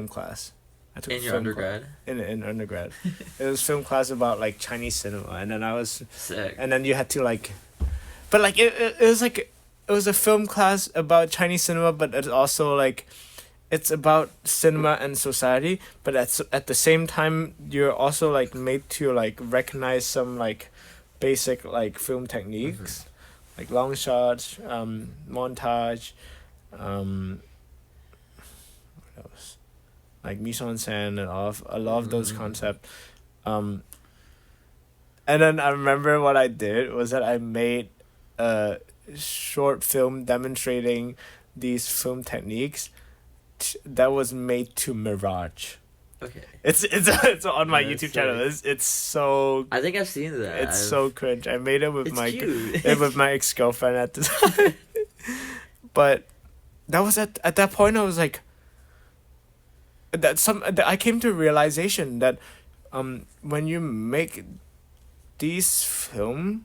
class. I took In a your film undergrad? In undergrad. It was film class about like Chinese cinema, and then I was Sick. and then you had to like, but like it was like it was a film class about Chinese cinema, but it's also like it's about cinema and society, but at the same time you're also like made to like recognize some like basic like film techniques, like long shots, montage, what else? Like mise en scène and a lot of those concepts. And then I remember what I did was that I made a short film demonstrating these film techniques that was made to Mirage. Okay. It's on my YouTube channel. It's so. I think I've seen that. It's so cringe. I made it with It's my cute. with my ex-girlfriend at the time. But that was at that point I was like I came to a realization that when you make these film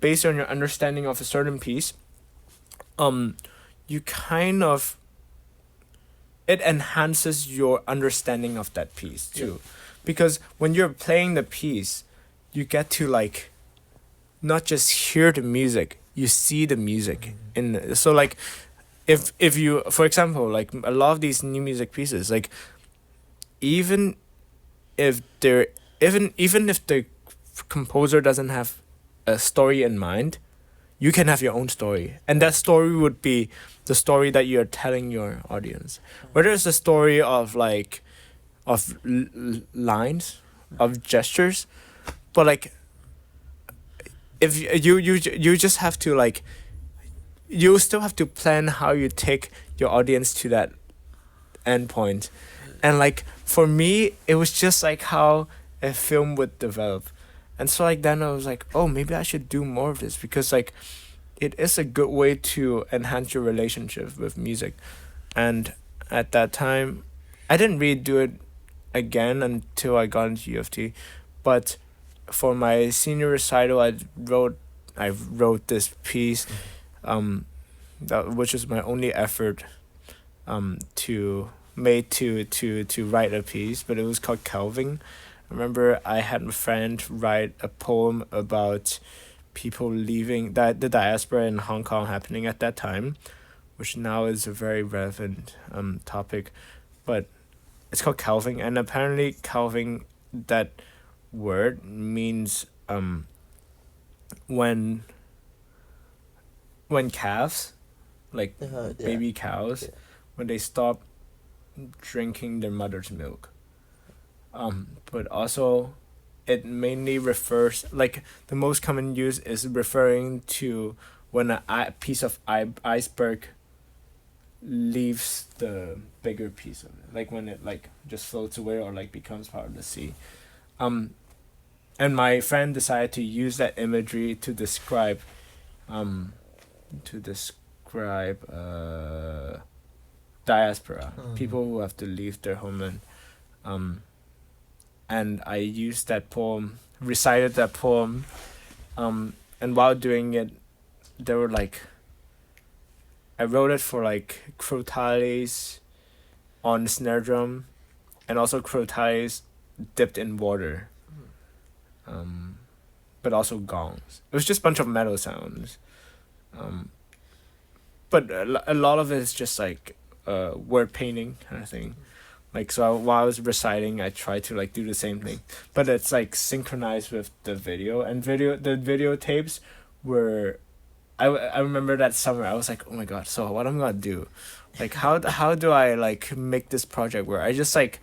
based on your understanding of a certain piece, you kind of it enhances your understanding of that piece too. Because when you're playing the piece, you get to like not just hear the music, you see the music so like if you, for example, like a lot of these new music pieces, like even if the composer doesn't have a story in mind, you can have your own story, and that story would be the story that you're telling your audience, whether it's a story of like of lines, of gestures, but like if you just have to like you still have to plan how you take your audience to that end point. And like for me it was just like how a film would develop. And so like then I was like, oh, maybe I should do more of this, because like it is a good way to enhance your relationship with music. And at that time I didn't really do it again until I got into U of T. But for my senior recital I wrote this piece which was my only effort to write a piece, but it was called Calving. I remember I had a friend write a poem about people leaving the diaspora in Hong Kong happening at that time, which now is a very relevant topic, but it's called Calving, and apparently Calving, that word means when calves, like baby cows, when they stop drinking their mother's milk. But also it mainly refers, like the most common use is referring to when a piece of iceberg leaves the bigger piece of it, like when it like just floats away or like becomes part of the sea. And my friend decided to use that imagery to describe diaspora, people who have to leave their homeland. And I used that poem, recited that poem, and while doing it, there were like, I wrote it for like crotales on snare drum, and also crotales dipped in water. But also gongs. It was just a bunch of metal sounds. But a lot of it is just like word painting kind of thing. Like, so while I was reciting, I tried to like do the same thing, but it's like synchronized with the video, and the videotapes were, I remember that summer I was like, oh my god, so what I'm gonna do, like how do I like make this project work? I just like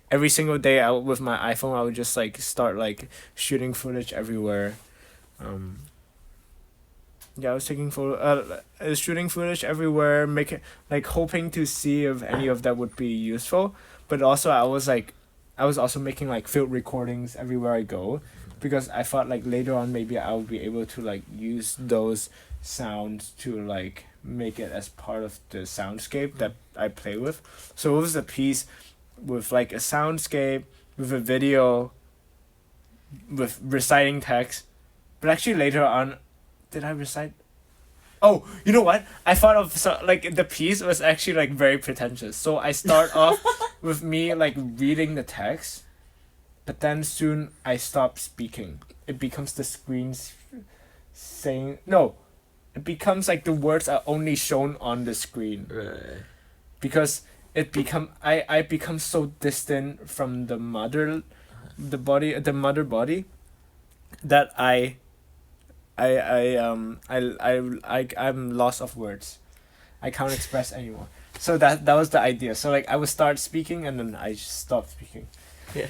every single day with my iPhone I would just like start like shooting footage everywhere. Yeah, I was taking shooting footage everywhere, making like hoping to see if any of that would be useful. But also I was also making like field recordings everywhere I go, because I thought like later on maybe I would be able to like use those sounds to like make it as part of the soundscape that I play with. So it was a piece with like a soundscape, with a video, with reciting text. But actually later on, did I recite? Oh, you know what? I thought of like the piece was actually like very pretentious. So I start off with me like reading the text, but then soon I stop speaking. It becomes the screens saying no. It becomes like the words are only shown on the screen. Right. Because I become so distant from the mother body that I'm lost of words. I can't express anymore. So that was the idea. So like I would start speaking and then I just stop speaking. Yeah.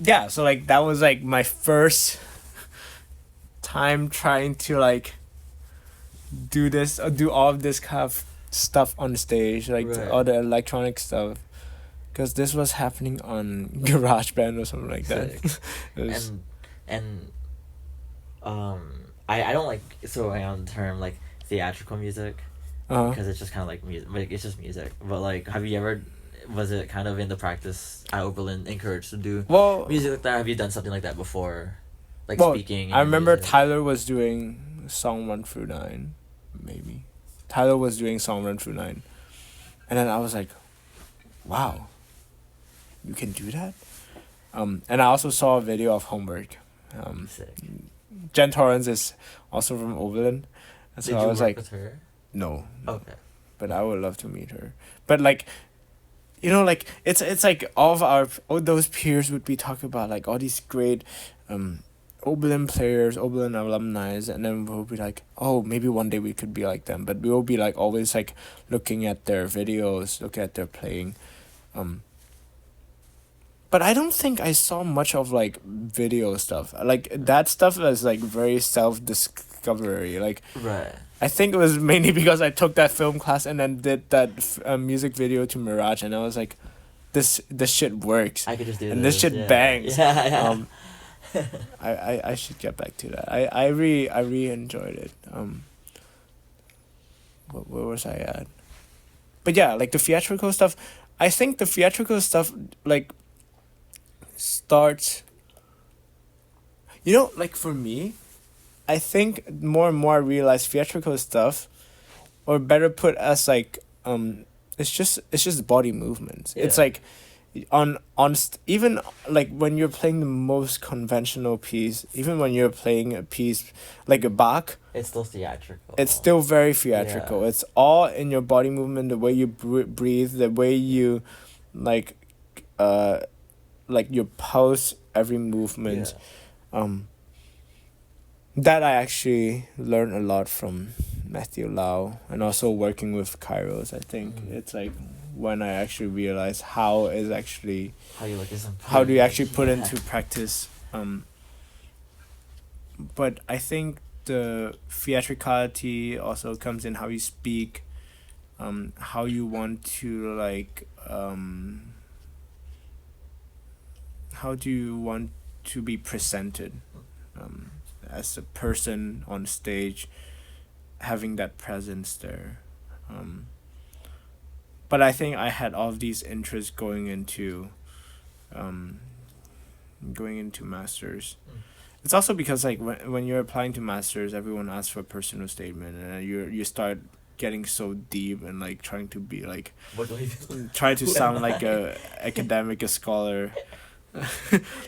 Yeah, so like that was like my first time trying to like do all of this kind of stuff on stage, like Right. all the electronic stuff. Because this was happening on GarageBand or something like that. It was, I don't like throwing on the term like theatrical music, because it's just kind of like music. Like, it's just music. But like, was it kind of in the practice at Oberlin encouraged to do music like that? Have you done something like that before, like speaking? I remember music? Tyler was doing Song 1 through 9, maybe. Tyler was doing Song 1 through 9, and then I was like, wow, you can do that. And I also saw a video of Homework. Sick. Jen Torrance is also from Oberlin, and so Did I you was work like, with her? no. Okay. But I would love to meet her. But like, you know, like it's like all those peers would be talking about like all these great Oberlin players, Oberlin alumni, and then we'll be like, oh, maybe one day we could be like them. But we will be like always like looking at their videos, looking at their playing. But I don't think I saw much of like video stuff. Like that stuff is like very self-discovery. Like, right. I think it was mainly because I took that film class and then did that music video to Mirage, and I was like, this shit works. I could just do and this. this shit Yeah. bangs. Yeah. I should get back to that. I really enjoyed it. Where was I at? But yeah, like the theatrical stuff. I think the theatrical stuff like starts. You know, like for me, I think more and more I realize theatrical stuff, or better put as like it's just body movements. Yeah. It's like even like when you're playing the most conventional piece, even when you're playing a piece like a Bach, it's still theatrical. it's still very theatrical. Yeah. It's all in your body movement, the way you breathe, the way you like you pulse every movement. Yeah. That I actually learned a lot from Matthew Lau, and also working with Kairos. I think it's like when I actually realized how do you actually put into practice. But I think the theatricality also comes in how you speak. how you want to like how do you want to be presented um, as a person on stage, having that presence there. Um, but I think I had all of these interests um, going into masters. Mm. It's also because like when you're applying to masters, everyone asks for a personal statement, and you start getting so deep and like trying to be like What do you try to Who am sound like I? a academic, a scholar.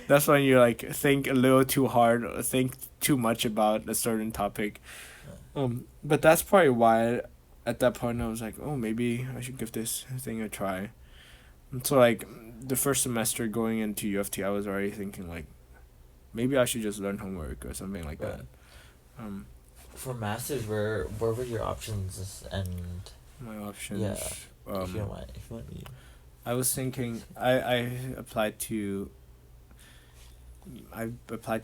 That's when you like think a little too hard or think too much about a certain topic. But that's probably why at that point I was like, oh, maybe I should give this thing a try. And so like the first semester going into U of T, I was already thinking like maybe I should just learn homework or something like Right. that. Um, For masters, where were your options and my options. yeah, if you don't mind, if you want me. I was thinking I applied to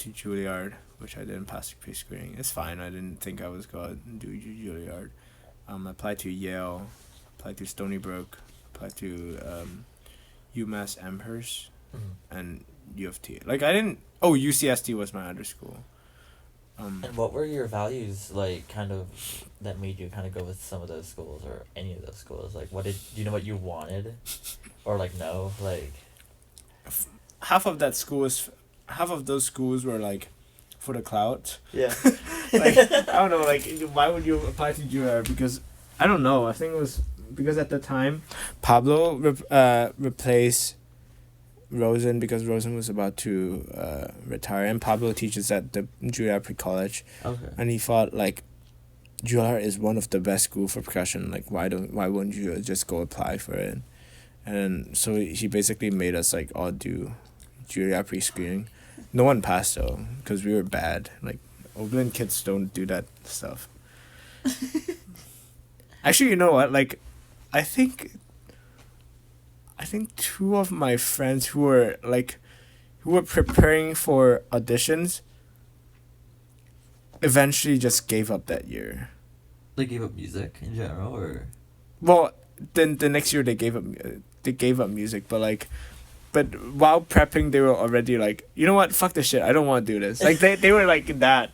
Juilliard, which I didn't pass the pre-screening. It's fine. I didn't think I was gonna do Juilliard. I applied to Yale, applied to Stony Brook, applied to UMass Amherst, Mm-hmm. and U of T. Like I didn't. Oh, UCSD was my other school. And what were your values like, kind of, that made you kind of go with some of those schools or any of those schools? Like, do you know what you wanted, or like no, like. Half of those schools were like for the clout. Yeah. Like I don't know, like why would you apply to Juilliard? Because I don't know. I think it was because at the time Pablo replaced Rosen because Rosen was about to retire, and Pablo teaches at the Juilliard Pre-College, Okay. and he thought like Juilliard is one of the best school for percussion. Like why wouldn't you just go apply for it? And so he basically made us like all do Juilliard pre-screening. No one passed though because we were bad. Like Oberlin kids don't do that stuff. Actually, you know what? Like, I think two of my friends who were preparing for auditions eventually just gave up that year. They gave up music in general, or. Well, then the next year they gave up music, but while prepping they were already like, you know what, fuck this shit, I don't want to do this. Like they were like that,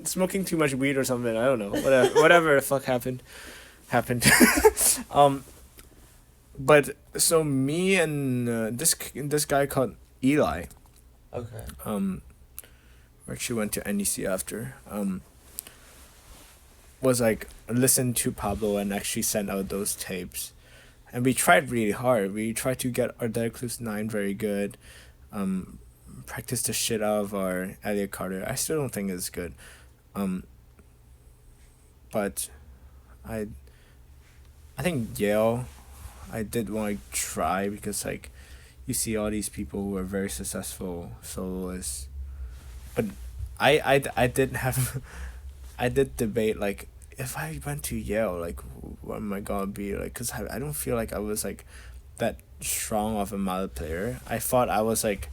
smoking too much weed or something. I don't know, whatever the fuck happened. But so me and this guy called Eli, Okay. we actually went to NEC after, was like listened to Pablo and actually sent out those tapes, and we tried really hard. We tried to get our Dediclus 9 very good, practiced the shit out of our Elliot Carter. I still don't think it's good, but I think Yale, I did want to try because like you see all these people who are very successful soloists, but I didn't have I did debate like if I went to Yale, like what am I gonna be like? Cause I don't feel like I was like that strong of a mallet player. I thought I was like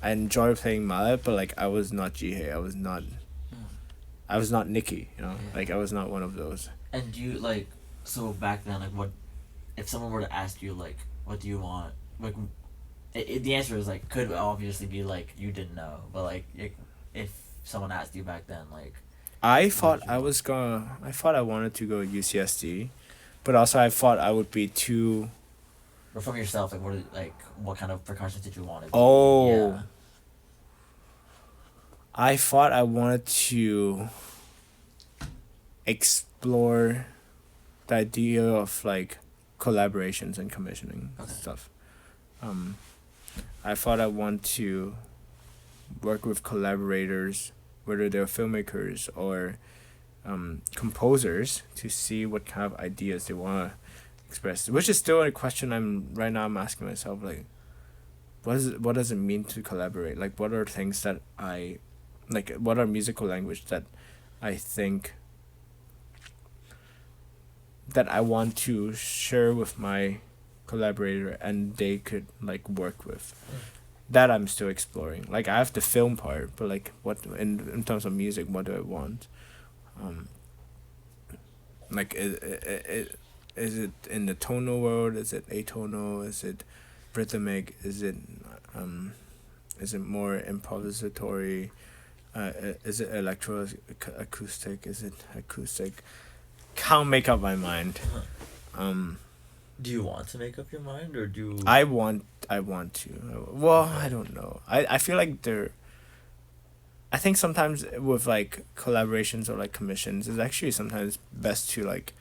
I enjoy playing mallet, but like I was not Jihei. I was not Nikki. You know, like I was not one of those. And do you like, so back then, like, what if someone were to ask you like, what do you want? Like, the answer is like, could obviously be like you didn't know, but like if someone asked you back then, like. I thought I wanted to go UCSD, but also I thought I would be too. Or from yourself, like what kind of percussion did you want to be? Oh. Yeah. I thought I wanted to explore the idea of like collaborations and commissioning stuff. I thought I want to work with collaborators, whether they're filmmakers or composers, to see what kind of ideas they want to express. Which is still a question I'm asking myself. Like, what does it mean to collaborate? Like, what are things that what are musical language that I think that I want to share with my collaborator and they could like work with. That I'm still exploring. Like I have the film part, but like what in terms of music, what do I want? Like is it in the tonal world? Is it atonal? Is it rhythmic? Is it more improvisatory? Is it acoustic? Is it acoustic? Can't make up my mind. Do you want to make up your mind, or do you... I want to. Well, I don't know. I feel like I think sometimes with like collaborations or like commissions, it's actually sometimes best to like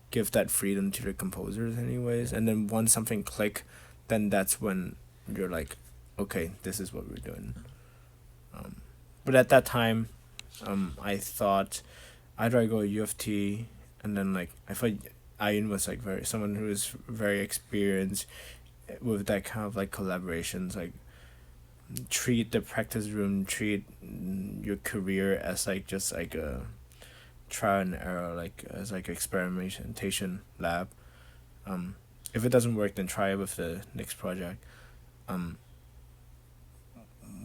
give that freedom to the composers anyways, and then once something click, then that's when you're like, okay, this is what we're doing. But at that time, I thought either I go U of T, and then like I thought Ian was like someone who was very experienced with that kind of like collaborations, like treat the practice room, treat your career as like just like a trial and error, like as like experimentation lab. If it doesn't work, then try it with the next project.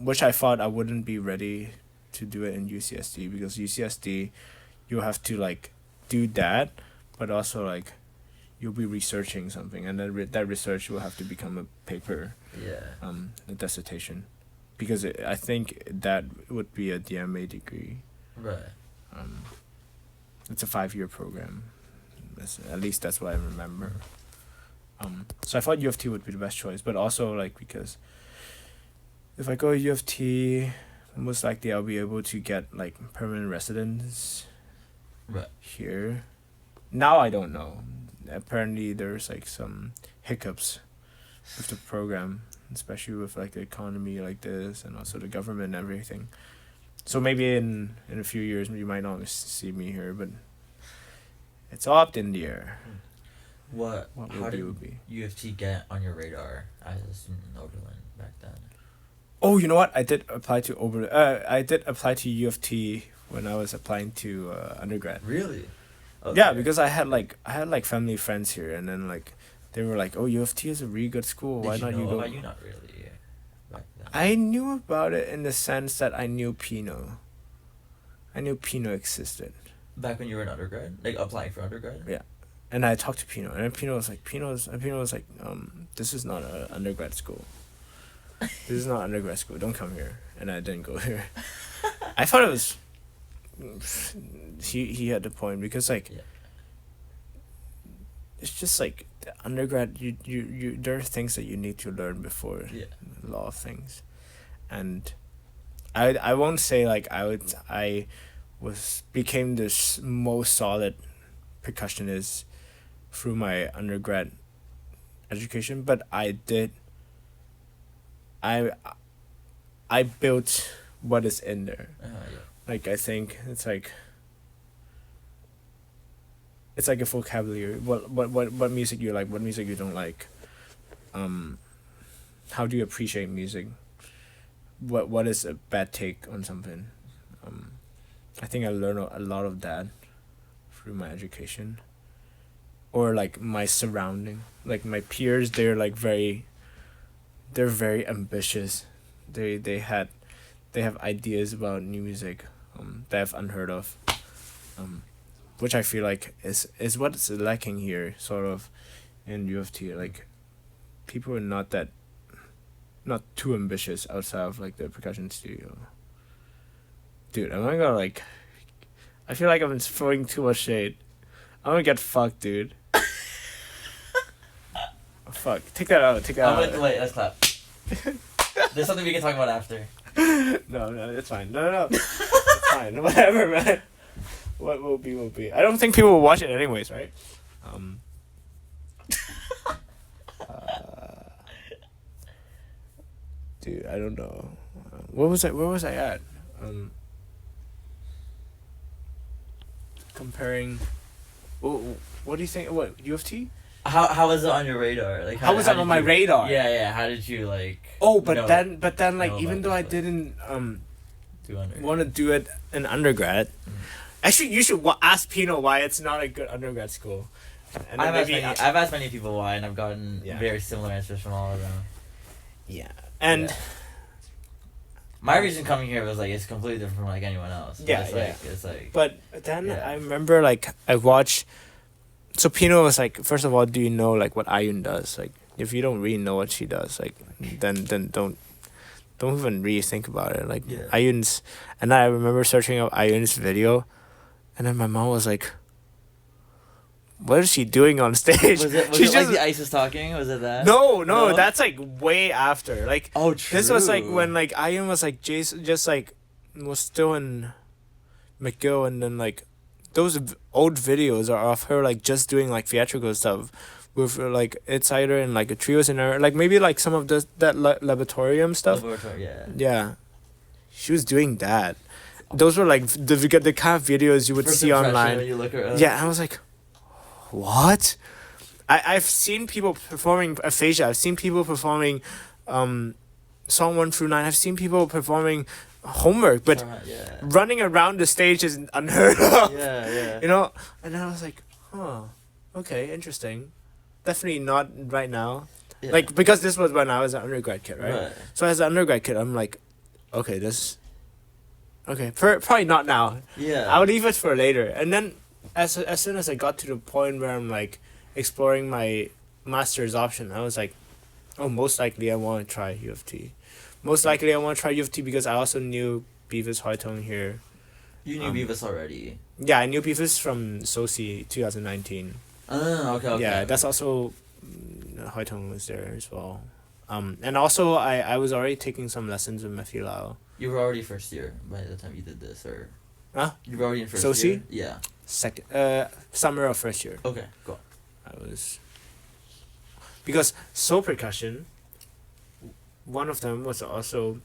Which I thought I wouldn't be ready to do it in UCSD, because UCSD, you have to like do that, but also like you'll be researching something, and then that research will have to become a paper, a dissertation, because I think that would be a DMA degree. Right. It's a 5-year program. At least that's what I remember. So I thought U of T would be the best choice, but also like because if I go to U of T, most likely I'll be able to get like permanent residence. Right. Here. Now I don't know. Apparently there's like some hiccups with the program, especially with like the economy like this, and also the government and everything. So maybe in a few years you might not see me here, but it's all up in the air. How did U of T get on your radar as a student in Oberlin back then? Oh, you know what? I did apply to U of T when I was applying to undergrad. Really? Okay. Yeah, because I had like family friends here, and then like they were like, "Oh, U of T is a really good school. Why not you go?" About you? Not really. Back then. I knew about it in the sense that I knew Pinot. I knew Pinot existed. Back when you were an undergrad, like applying for undergrad. Yeah, and I talked to Pinot, and Pinot was like, this is not an undergrad school. This is not undergrad school. Don't come here. And I didn't go here. I thought it was. He had the point, because like. Yeah. It's just like the undergrad. You there are things that you need to learn before. Yeah. A lot of things, and I won't say like I became this most solid percussionist through my undergrad education, but I built what is in there. Yeah. Like I think it's like a vocabulary. What music you like, what music you don't like. How do you appreciate music? What is a bad take on something? I think I learned a lot of that through my education. Or like my surrounding, like my peers, they're very ambitious. They have ideas about new music, that I've unheard of, which I feel like is what's lacking here, sort of, in U of T. Like, people are not too ambitious outside of like the percussion studio. Dude, am I gonna like? I feel like I'm throwing too much shade. I'm gonna get fucked, dude. Oh, fuck. Take that out. Wait, let's clap. There's something we can talk about after. No, it's fine. No. It's fine. Whatever, man. What will be, will be. I don't think people will watch it anyways, right? Dude, I don't know. Where was I at? Comparing. What do you think? What, U of T? How was it on your radar? Like how was it on my radar? Yeah. How did you like? Oh, but then like even though I didn't want to do it in undergrad, actually you should ask Pino why it's not a good undergrad school. And I've asked many people why, and I've gotten very similar answers from all of them. Yeah, and my reason coming here was like it's completely different from like anyone else. It's like. But then I remember like I watched so Pino was like, first of all, do you know like what Ayun does? Like, if you don't really know what she does, like, then don't even really think about it. Like, Yeah. Ayun's, and I remember searching up Ayun's video, and then my mom was like, "What is she doing on stage?" Was it She's like the Ice is talking? Was it that? no, that's like way after. Like, Oh, true. this was like when like Ayun was like Jason, just like was still in McGill, and then like those old videos are of her like just doing like theatrical stuff with like it's either in like a trio scenario, like maybe like some of that laboratorium stuff. Laboratory, yeah. Yeah, she was doing that. Those were like the kind of videos you would First see impression online. when you look her up. Yeah, and I was like, what? I've seen people performing aphasia. I've seen people performing song 1 through 9. I've seen people performing homework, but Yeah. running around the stage is unheard of. Yeah. You know? And then I was like, huh, okay, interesting. Definitely not right now. Yeah. Like, because this was when I was an undergrad kid, right? Right. So as an undergrad kid, I'm like, okay, probably not now. Yeah. I'll leave it for later. And then as soon as I got to the point where I'm like exploring my master's option, I was like, oh, most likely I want to try U of T. Most likely I want to try U of T because I also knew Beavis Hoitong here. You knew Beavis already. Yeah, I knew Beavis from SOCI 2019. Oh, okay. Yeah, that's also Hoitong was there as well. And also I was already taking some lessons with Matthew Lau. You were already first year by the time you did this, or? Huh? You were already in first SOCI? year? Yeah. Summer of first year. Okay, cool. I was, because Soul Percussion, one of them was also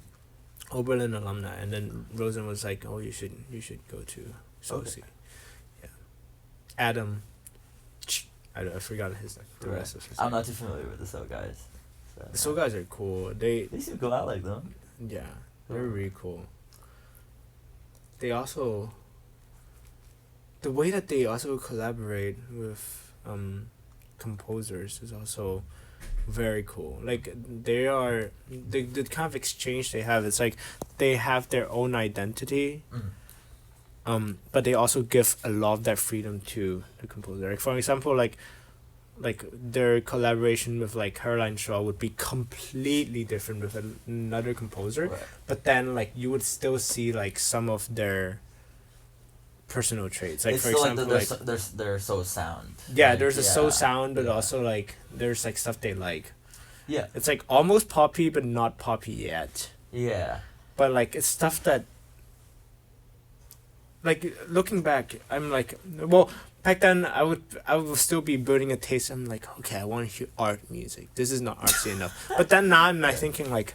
Oberlin alumni, and then Rosen was like, "Oh, you should go to SOCI." Okay. Yeah. Adam, I forgot his name. The rest of his I'm name. not too familiar with the Soul guys. So. The Soul guys are cool. They seem cool. I like them. yeah, they're really cool. They also, the way that they also collaborate with composers is also very cool. Like they are the kind of exchange they have, it's like they have their own identity, but they also give a lot of that freedom to the composer. Like for example, like their collaboration with like Caroline Shaw would be completely different with another composer, Right. but then like you would still see like some of their personal traits. Like It's for still example, they're so sound. yeah, Like, there's a so sound, but yeah. also like there's like stuff they like. Yeah. It's like almost poppy, but not poppy yet. Yeah. But like it's stuff that, like looking back, I'm like, well, back then I would still be building a taste. I'm like, okay, I want to hear art music. This is not artsy enough. But then now I'm like thinking like,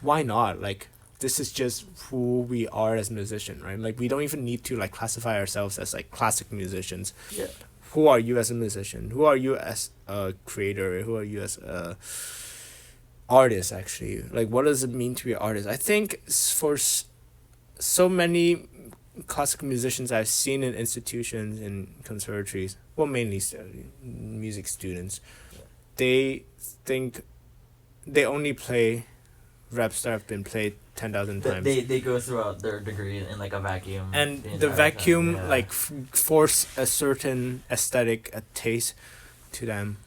why not? Like this is just who we are as musicians, right? Like we don't even need to like classify ourselves as like classic musicians. Yeah. Who are you as a musician? Who are you as a creator? Who are you as a artist, actually? Like, what does it mean to be an artist? I think for so many classical musicians I've seen in institutions and conservatories, well, mainly music students, they think they only play reps that have been played 10,000 times. They go throughout their degree in like a vacuum. And the vacuum time, yeah. like force a certain aesthetic, a taste to them,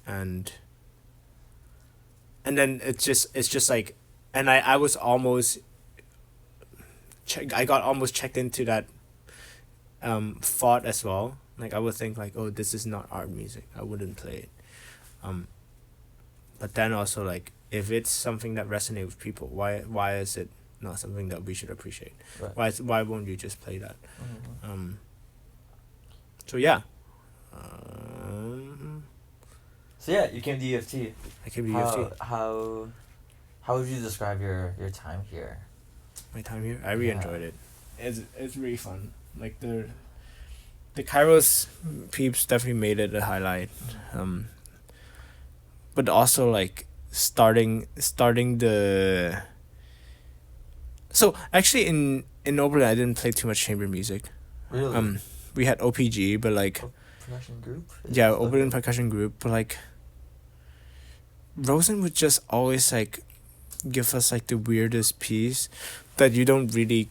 and then it's just like, and I was almost I got almost checked into that thought as well. Like I would think like, oh, this is not art music, I wouldn't play it. But then also like, if it's something that resonates with people, why is it not something that we should appreciate? Right. Why won't you just play that? So yeah. So yeah, you came to U of T. I came to U of T. How would you describe your time here? My time here, I really enjoyed it. It's really fun. Like the Kairos peeps definitely made it a highlight. But also like starting the. So actually in Oberlin I didn't play too much chamber music. Really? We had OPG, but like. Percussion group. Yeah, Oberlin percussion group, but like. Rosen would just always like give us like the weirdest piece that you don't really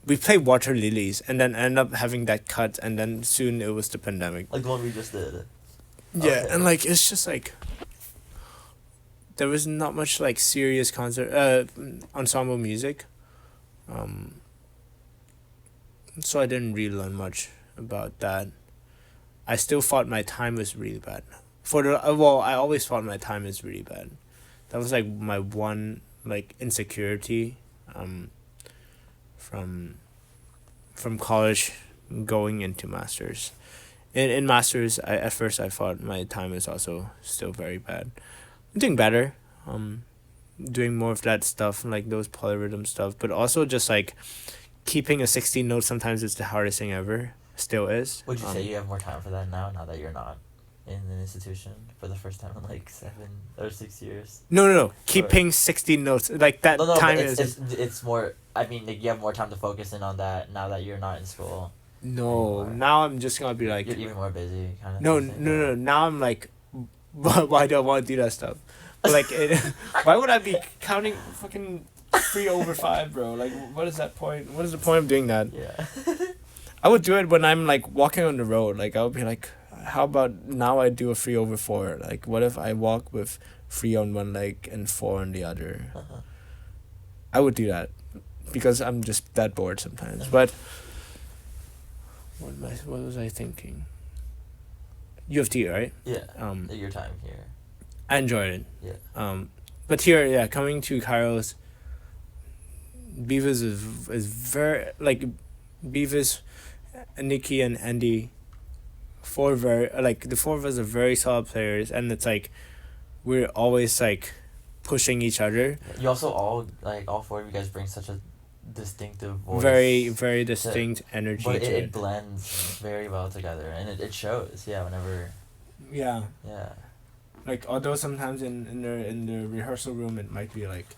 we played Water Lilies and then ended up having that cut, and then soon it was the pandemic. Like the one we just did. Yeah, Okay. and like it's just like there was not much like serious concert ensemble music. So I didn't really learn much about that. I still thought my time was really bad. I always thought my time is really bad. That was like my one like insecurity, from college going into masters. In masters, at first I thought my time is also still very bad. I'm doing better, doing more of that stuff like those polyrhythm stuff, but also just like keeping a 16 note sometimes is the hardest thing ever. Still is. Would you say you have more time for that now that you're not in an institution for the first time in like 7 or 6 years? No. Keeping 16 notes like that No, time but is. it's more. I mean, like, you have more time to focus in on that now that you're not in school. No, anymore. now I'm just gonna be like. You're even more busy, kind of. No. Now I'm like, why do I want to do that stuff? But like, why would I be counting fucking 3/5, bro? Like, what is that point? What is the point of doing that? Yeah. I would do it when I'm like walking on the road. Like I would be like, how about now I do a 3/4? Like what if I walk with 3 on one leg and 4 on the other? Uh-huh. I would do that because I'm just that bored sometimes. But what was I thinking? U of T, right? Yeah. Your time here. I enjoyed it. Yeah. But here, yeah, coming to Kairos, Beavis is very like Beavis, Nikki and Andy, the four of us are very solid players, and it's like we're always like pushing each other. You also all 4 of you guys bring such a distinctive voice. Very, very distinct energy. But to it blends very well together, and it shows. Yeah, whenever. Yeah. Yeah. Like although sometimes in the rehearsal room it might be like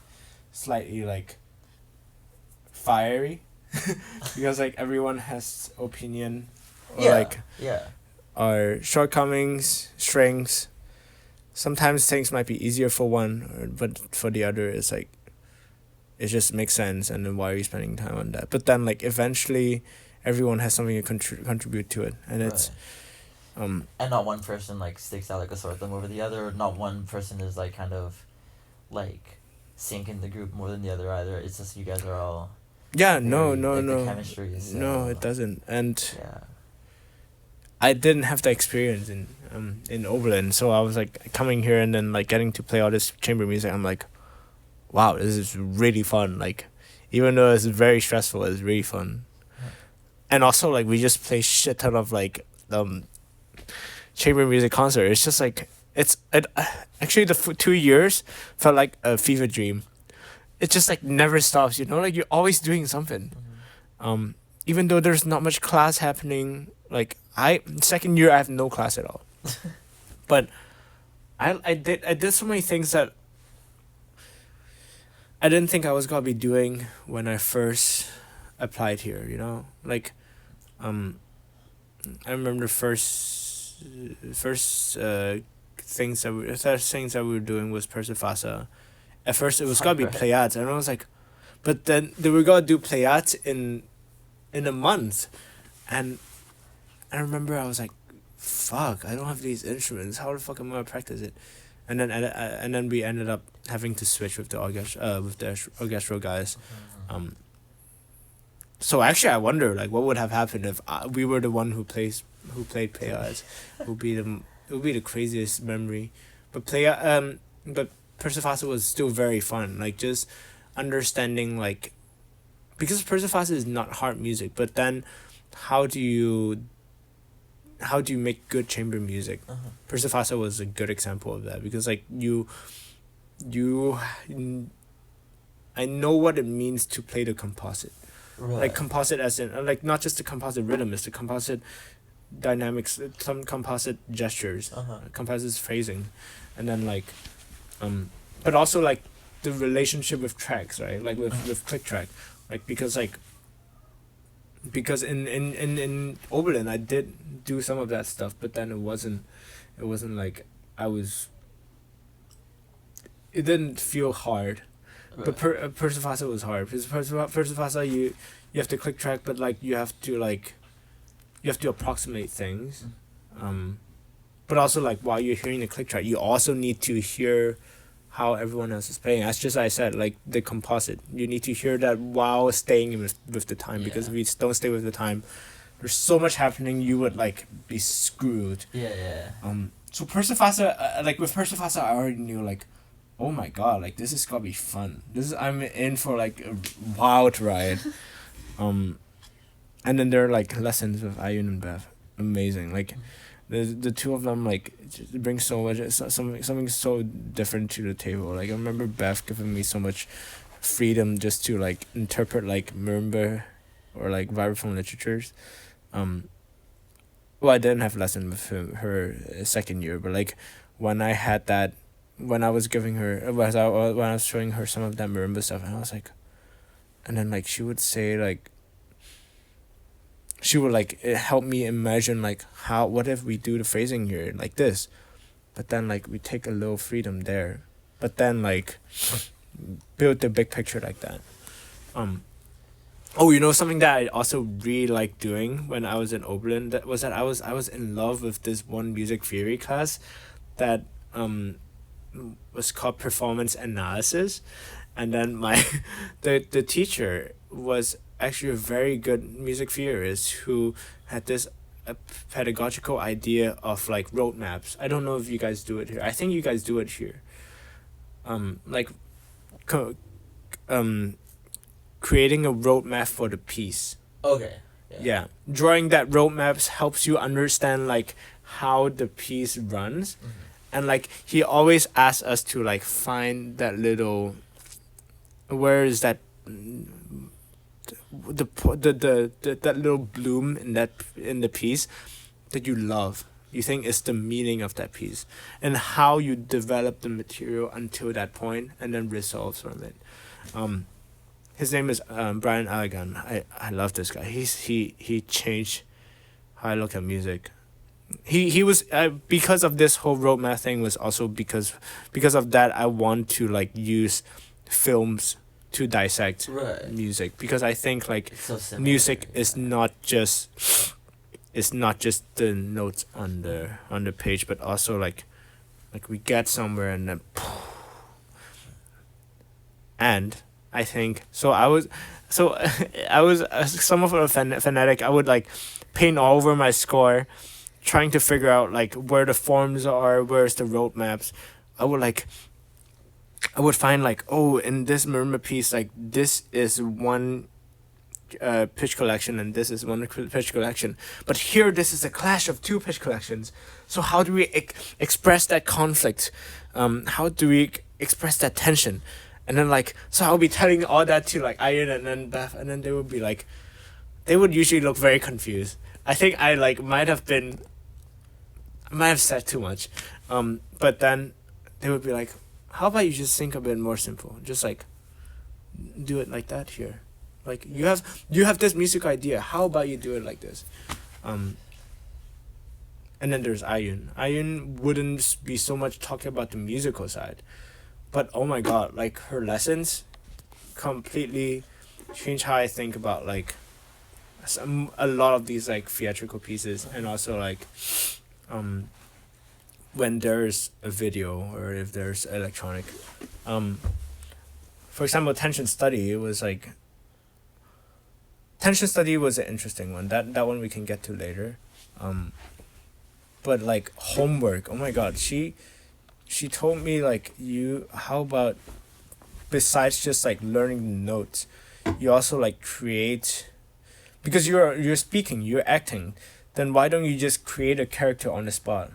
slightly like fiery because like everyone has opinion or our shortcomings, strengths. Sometimes things might be easier for one, but for the other it's like it just makes sense, and then why are you spending time on that? But then like eventually everyone has something to contribute to it, and it's and not one person like sticks out like a sore thumb over the other, or not one person is like kind of like sinking the group more than the other either. It's just you guys are all no. The chemistry is no, it doesn't. And yeah. I didn't have the experience in Oberlin, so I was like coming here and then like getting to play all this chamber music. I'm like, wow, this is really fun. Like, even though it's very stressful, it's really fun. Yeah. And also like we just play shit ton of like chamber music concert. It's just like actually the 2 years felt like a fever dream. It just like never stops, you know, like you're always doing something. Mm-hmm. Even though there's not much class happening, like second year I have no class at all. But I did so many things that I didn't think I was gonna be doing when I first applied here, you know? Like I remember first things that we were doing was Persifasa. At first it was gonna be Pleiades, and I was like, but then they were gonna do Pleiades in a month, and I remember I was like, fuck, I don't have these instruments. How the fuck am I gonna practice it? And then we ended up having to switch with the orchestral guys. Mm-hmm. So actually, I wonder like what would have happened if we were the one who played Pleiades. It would be the craziest memory, but Persifasa was still very fun. Like just understanding like, because Persifasa is not hard music, but then how do you make good chamber music? Uh-huh. Persifasa was a good example of that, because like I know what it means to play the composite. Right. Like composite as in like not just the composite rhythm, it's the composite dynamics, some composite gestures, composite phrasing, and then like but also like the relationship with tracks, right? Like with click track, like because in Oberlin I did do some of that stuff, but then it wasn't like it didn't feel hard. Right. But Persifasa was hard, because Persifasa you have to click track, but like you have to approximate things, but also like while you're hearing the click track, you also need to hear how everyone else is playing. As just I said, like the composite, you need to hear that while staying with the time, because if you don't stay with the time, there's so much happening, you would like be screwed. Yeah. So Persifasa, like with Persifasa, I already knew like, oh my god, like this is gonna be fun. I'm in for like a wild ride. And then there are like lessons with Ayun and Bev, amazing. Like, the two of them like just bring so much something so different to the table. Like I remember Bev giving me so much freedom just to like interpret like marimba or like vibraphone literatures. Well, I didn't have lesson with her second year, but like when I had that, when I was giving her, when I was showing her some of that marimba stuff, and I was like, and then like she would say like, she would like help me imagine like what if we do the phrasing here like this, but then like we take a little freedom there, but then like build the big picture like that. Oh, you know something that I also really liked doing when I was in Oberlin, that I was in love with this one music theory class that was called performance analysis, and then my the teacher was actually a very good music theorist who had this pedagogical idea of like roadmaps. I don't know if you guys do it here. I think you guys do it here. Like creating a roadmap for the piece. Okay. Yeah. Drawing that roadmaps helps you understand like how the piece runs. And like he always asks us to like find that little, where is that that little bloom in the piece that you love, you think is the meaning of that piece, and how you develop the material until that point and then resolves from it. His name is Brian Allegan. I love this guy. He changed how I look at music. He was because of this whole roadmap thing, was also because of that I want to like use films to dissect music, because I think like so similar, music is not just the notes on the page, but also like we get somewhere and then and I think so I was somewhat of a fanatic. I would like paint all over my score, trying to figure out like where the forms are, where's the roadmaps. I would find like, oh, in this marimba piece, like this is one pitch collection and this is one pitch collection, but here this is a clash of two pitch collections. So how do we express that conflict? How do we express that tension? And then like, so I'll be telling all that to like Ian and then Beth, and then they would be like, they would usually look very confused. I think I like might have said too much, but then they would be like, how about you just think a bit more simple, just like do it like that here, like you have this music idea, how about you do it like this? And then there's Ayun wouldn't be so much talking about the musical side, but oh my god, like her lessons completely changed how I think about like a lot of these like theatrical pieces, and also like when there's a video or if there's electronic. For example, tension study was an interesting one. That one we can get to later. But like homework, oh my god, she told me like, how about besides just like learning the notes, you also like create, because you're speaking, you're acting, then why don't you just create a character on the spot?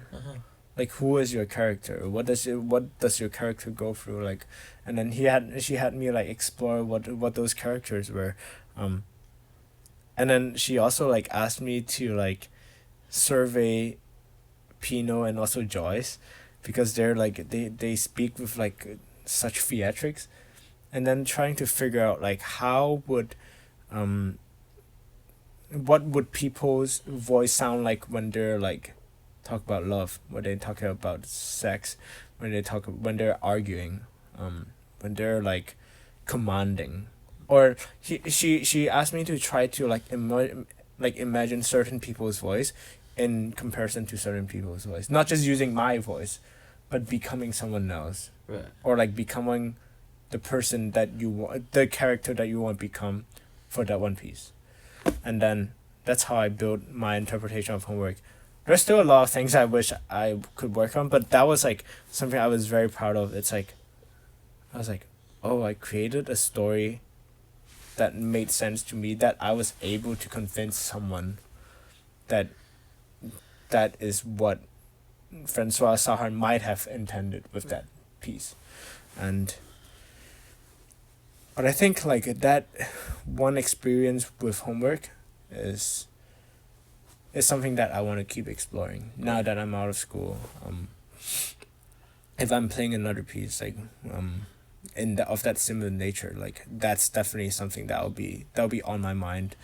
Like, who is your character? What does your character go through? Like, and then she had me like explore what those characters were, and then she also like asked me to like survey Pino and also Joyce, because they're like they speak with like such theatrics, and then trying to figure out like how would what would people's voice sound like when they're like talk about love, when they talk about sex, when they're arguing, when they're like commanding, or she asked me to try to like imagine certain people's voice in comparison to certain people's voice, not just using my voice, but becoming someone else, Right. or like becoming the person that you want, the character that you want to become for that one piece. And then that's how I built my interpretation of homework. There's still a lot of things I wish I could work on, but that was like something I was very proud of. It's like I was like, oh, I created a story that made sense to me, that I was able to convince someone that that is what Francois Sahar might have intended with that piece. And but I think like that one experience with homework is something that I want to keep exploring now that I'm out of school. If I'm playing another piece like of that similar nature, like that's definitely something that'll be on my mind.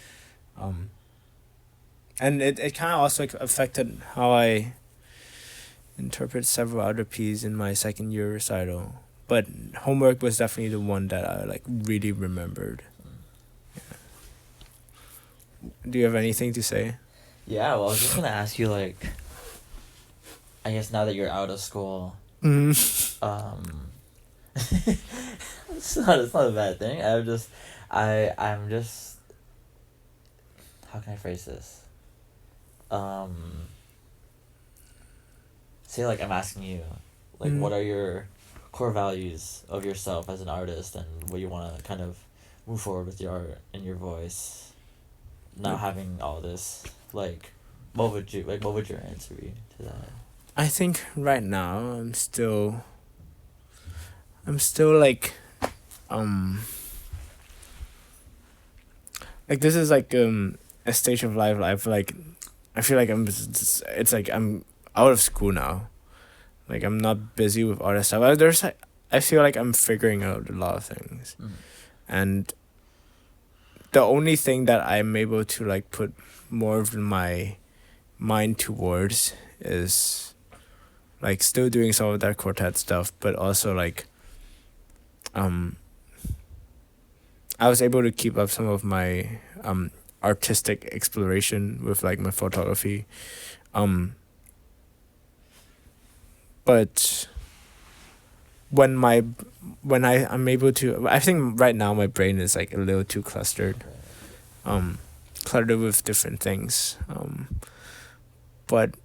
And it kind of also like affected how I interpret several other pieces in my second year recital. But homework was definitely the one that I like really remembered. Do you have anything to say? Yeah, well, I was just gonna ask you, like, I guess now that you're out of school, Mm. it's not a bad thing. I'm just, how can I phrase this? Say, like, I'm asking you, like, what are your core values of yourself as an artist, and what you want to kind of move forward with your art and your voice, now having all this, like, what would your answer be to that? I think right now I'm still like this is like a stage of life. I've like I feel like it's like I'm out of school now. Like I'm not busy with other stuff. I feel like I'm figuring out a lot of things. And the only thing that I'm able to like put more of my mind towards is like still doing some of that quartet stuff, but also like I was able to keep up some of my artistic exploration with like my photography. But when I'm able to, I think right now my brain is like a little too clustered. Cluttered with different things. But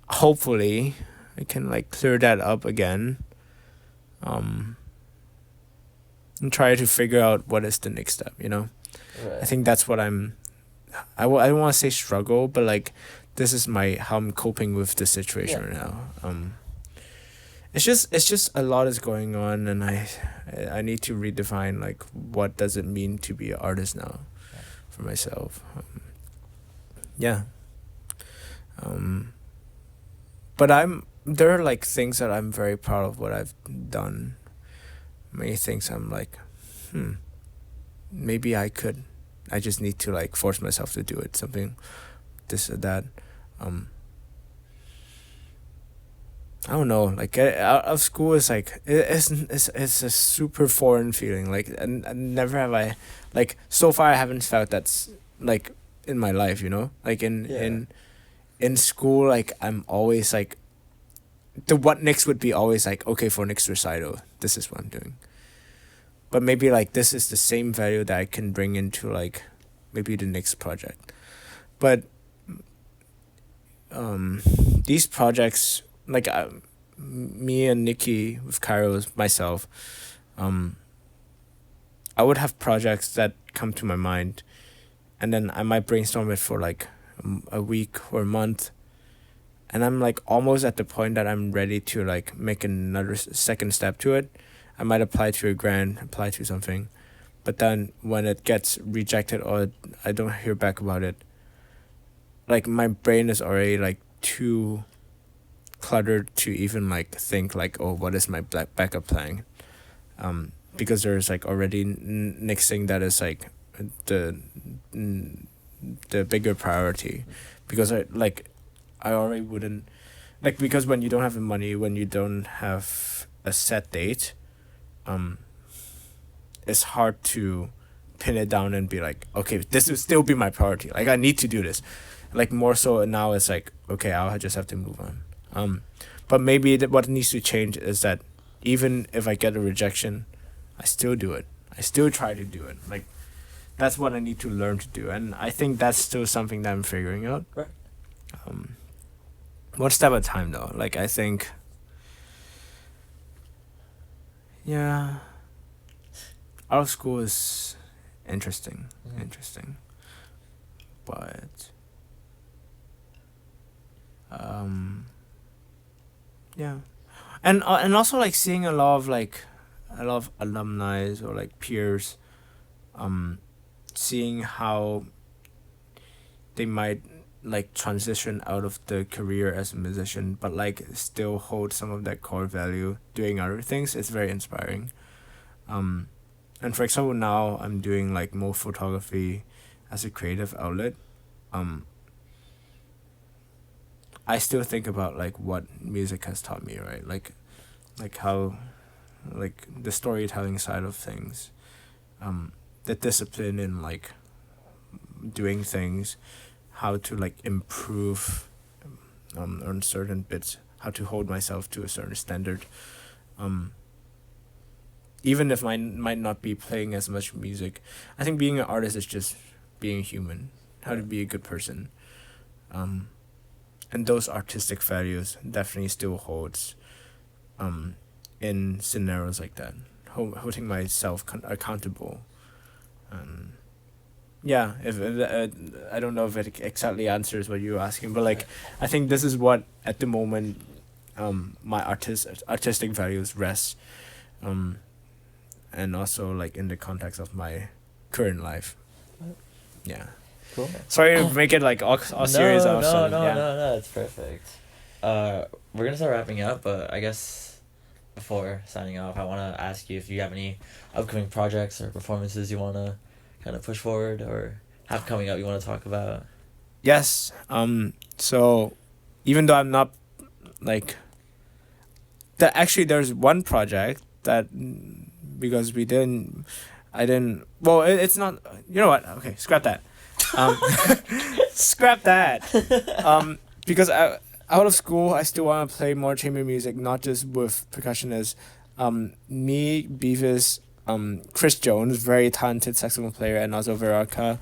hopefully I can like clear that up again. And try to figure out what is the next step, you know? Right. I think that's what I don't want to say struggle, but like this is how I'm coping with the situation right now. It's just a lot is going on, and I need to redefine like what does it mean to be an artist now for myself. But there are like things that I'm very proud of what I've done. Many things I'm like, maybe I could. I just need to like force myself to do it. Something, this or that. I don't know. Like out of school is like it's a super foreign feeling. Like and never have I, like so far I haven't felt that's like in my life. You know, like in school, like I'm always like. The what next would be always like, okay, for next recital, this is what I'm doing. But maybe like this is the same value that I can bring into like maybe the next project. But these projects, like me and Nikki with Kairos, myself, I would have projects that come to my mind, and then I might brainstorm it for like a week or a month. And I'm like almost at the point that I'm ready to like make another second step to it. I might apply to a grant, apply to something. But then when it gets rejected or I don't hear back about it, like my brain is already like too cluttered to even like think like, oh, what is my backup plan? Because there's like already next thing that is like the bigger priority. Because I already wouldn't, like, because when you don't have the money, when you don't have a set date, it's hard to pin it down and be like, okay, this will still be my priority. Like I need to do this. Like more so now it's like, okay, I'll just have to move on. But maybe what needs to change is that even if I get a rejection, I still do it. I still try to do it. Like that's what I need to learn to do, and I think that's still something that I'm figuring out. Right. One step at a time though. Like I think, yeah, out of school is interesting, but yeah, and also like seeing a lot of alumni or like peers, seeing how they might like transition out of the career as a musician but like still hold some of that core value doing other things. It's very inspiring. And for example, now I'm doing like more photography as a creative outlet. I still think about like what music has taught me, right? Like how like the storytelling side of things, the discipline in like doing things, how to like improve on certain bits, how to hold myself to a certain standard, even if I might not be playing as much music. I think being an artist is just being human, how to be a good person, and those artistic values definitely still holds in scenarios like that, holding myself accountable. Yeah, if I don't know if it exactly answers what you're asking, but like I think this is what at the moment my artistic values rest, and also like in the context of my current life. Yeah. Cool. Sorry to make it like all serious. No, Yeah. no, it's perfect. We're gonna start wrapping up, but I guess before signing off, I want to ask you if you have any upcoming projects or performances you want to kind of push forward or have coming up you want to talk about. Yes. So even though I'm not like that, actually there's one project that because I didn't well it's not, you know what, okay, scrap that. Scrap that. Because out of school I still want to play more chamber music, not just with percussionists. Me, Beavis, Chris Jones, very talented saxophone player, and also Veronica,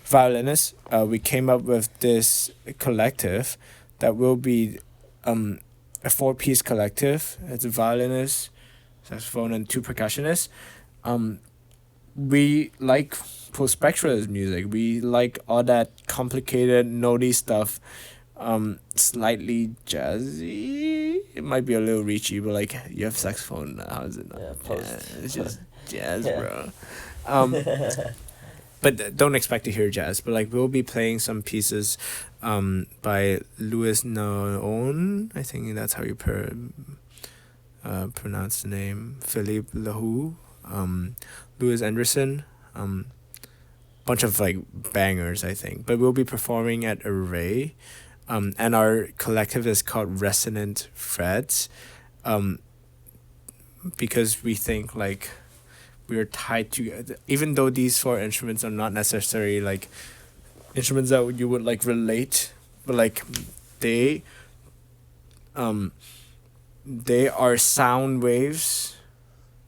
violinist. We came up with this collective that will be a 4-piece collective. It's a violinist, saxophone, and 2 percussionists. We like post-spectralist music. We like all that complicated, notey stuff. Slightly jazzy. It might be a little reachy, but like you have saxophone. How is it not? Yeah, post. Yeah, it's just jazz, Yeah. bro. But don't expect to hear jazz. But like we'll be playing some pieces, by Louis Naon. I think that's how you pronounce the name. Philippe Lahu, Louis Anderson, bunch of like bangers, I think. But we'll be performing at Array. And our collective is called Resonant Frets, because we think like we're tied to, even though these 4 instruments are not necessarily like instruments that you would like relate, but like they are sound waves.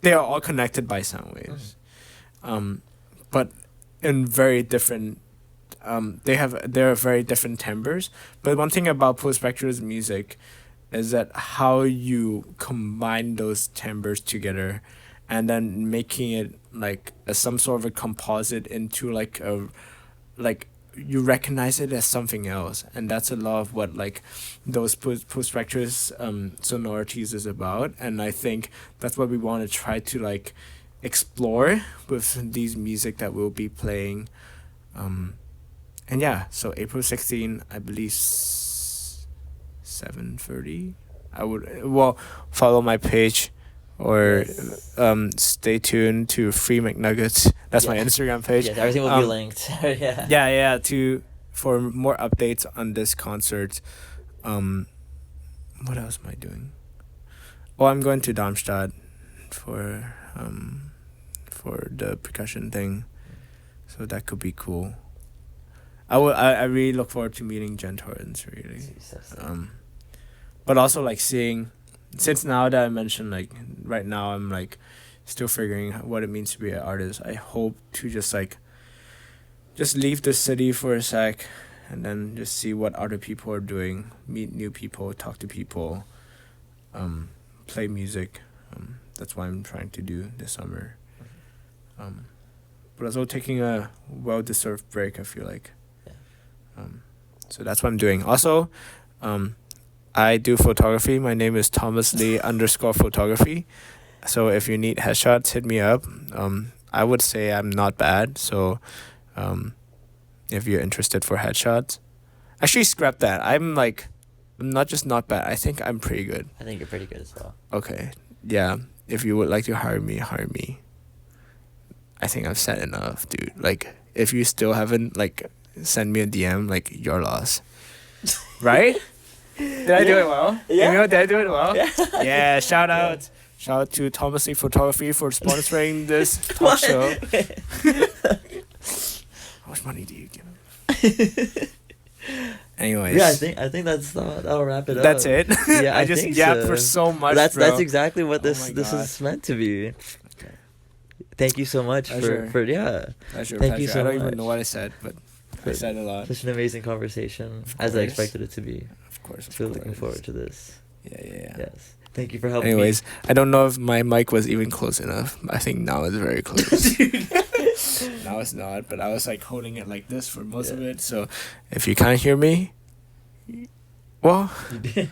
They are all connected by sound waves, but in very different. There are very different timbres, but one thing about post-spectralist music is that how you combine those timbres together, and then making it like some sort of a composite into like you recognize it as something else, and that's a lot of what like those post-spectralist sonorities is about, and I think that's what we want to try to like explore with these music that we'll be playing. And yeah, so April 16, I believe 7:30. I would follow my page, or Yes. Stay tuned to Free McNuggets. That's my Instagram page. Yes, everything will be linked. Yeah. Yeah. For more updates on this concert. What else am I doing? Oh, I'm going to Darmstadt for for the percussion thing, so that could be cool. I really look forward to meeting Jen Torrens, really. But also like seeing, since now that I mentioned like right now I'm like still figuring what it means to be an artist. I hope to just leave the city for a sec, and then just see what other people are doing, meet new people, talk to people, play music. That's what I'm trying to do this summer. But also taking a well-deserved break, I feel like. So that's what I'm doing. Also, I do photography. My name is Thomas Lee _photography. So if you need headshots, hit me up. I would say I'm not bad. So if you're interested for headshots, actually scrap that. I'm not just not bad. I think I'm pretty good. I think you're pretty good as well. Okay. Yeah. If you would like to hire me, hire me. I think I've said enough, dude. Like, if you still haven't send me a DM, your loss. Right? Did I do it well? Yeah. Emil, did I do it well? Yeah. Yeah, shout out. Shout out to Thomas Lee Photography for sponsoring this talk show. How much money do you give him? Anyways. Yeah, I think that'll wrap it up. That's it? Yeah, I just yapped for so much, that's bro. That's exactly what this God. is meant to be. Okay. Thank you so much Pleasure. for yeah. Pleasure. Thank you so I don't much. even know what I said, but I said a lot. Such an amazing conversation, Of as I course. expected it to be. Of course. So looking forward to this. Yeah. Yes. Thank you for helping Anyways, me. I don't know if my mic was even close enough. I think now it's very close. Now it's not, but I was holding it like this for most of it. So if you can't hear me, well, You did.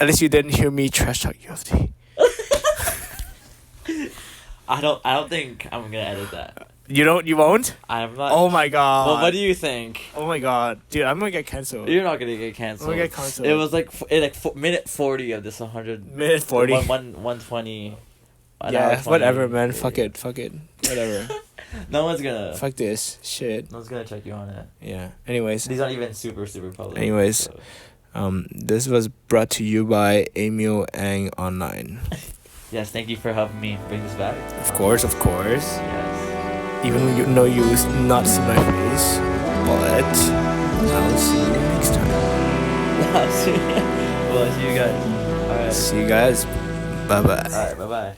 at least you didn't hear me trash talk U of T. I don't think I'm gonna edit that. You won't? I'm not. Oh my god. Well, what do you think? Oh my god. Dude, I'm gonna get cancelled. You're not gonna get canceled. I'm gonna get cancelled. It was minute 40 of this 100. Minute 40. 120. Yeah, whatever, man. Fuck it. Whatever. No one's gonna. Fuck this shit. No one's gonna check you on it. Yeah. Anyways. These aren't even super public. Anyways. So. This was brought to you by amielangonline. Yes, thank you for helping me bring this back. Of course. Yes. Even when you know you not see my face, but I'll see you next time. Well, see you guys. All right. See you guys. Bye bye. All right. Bye bye.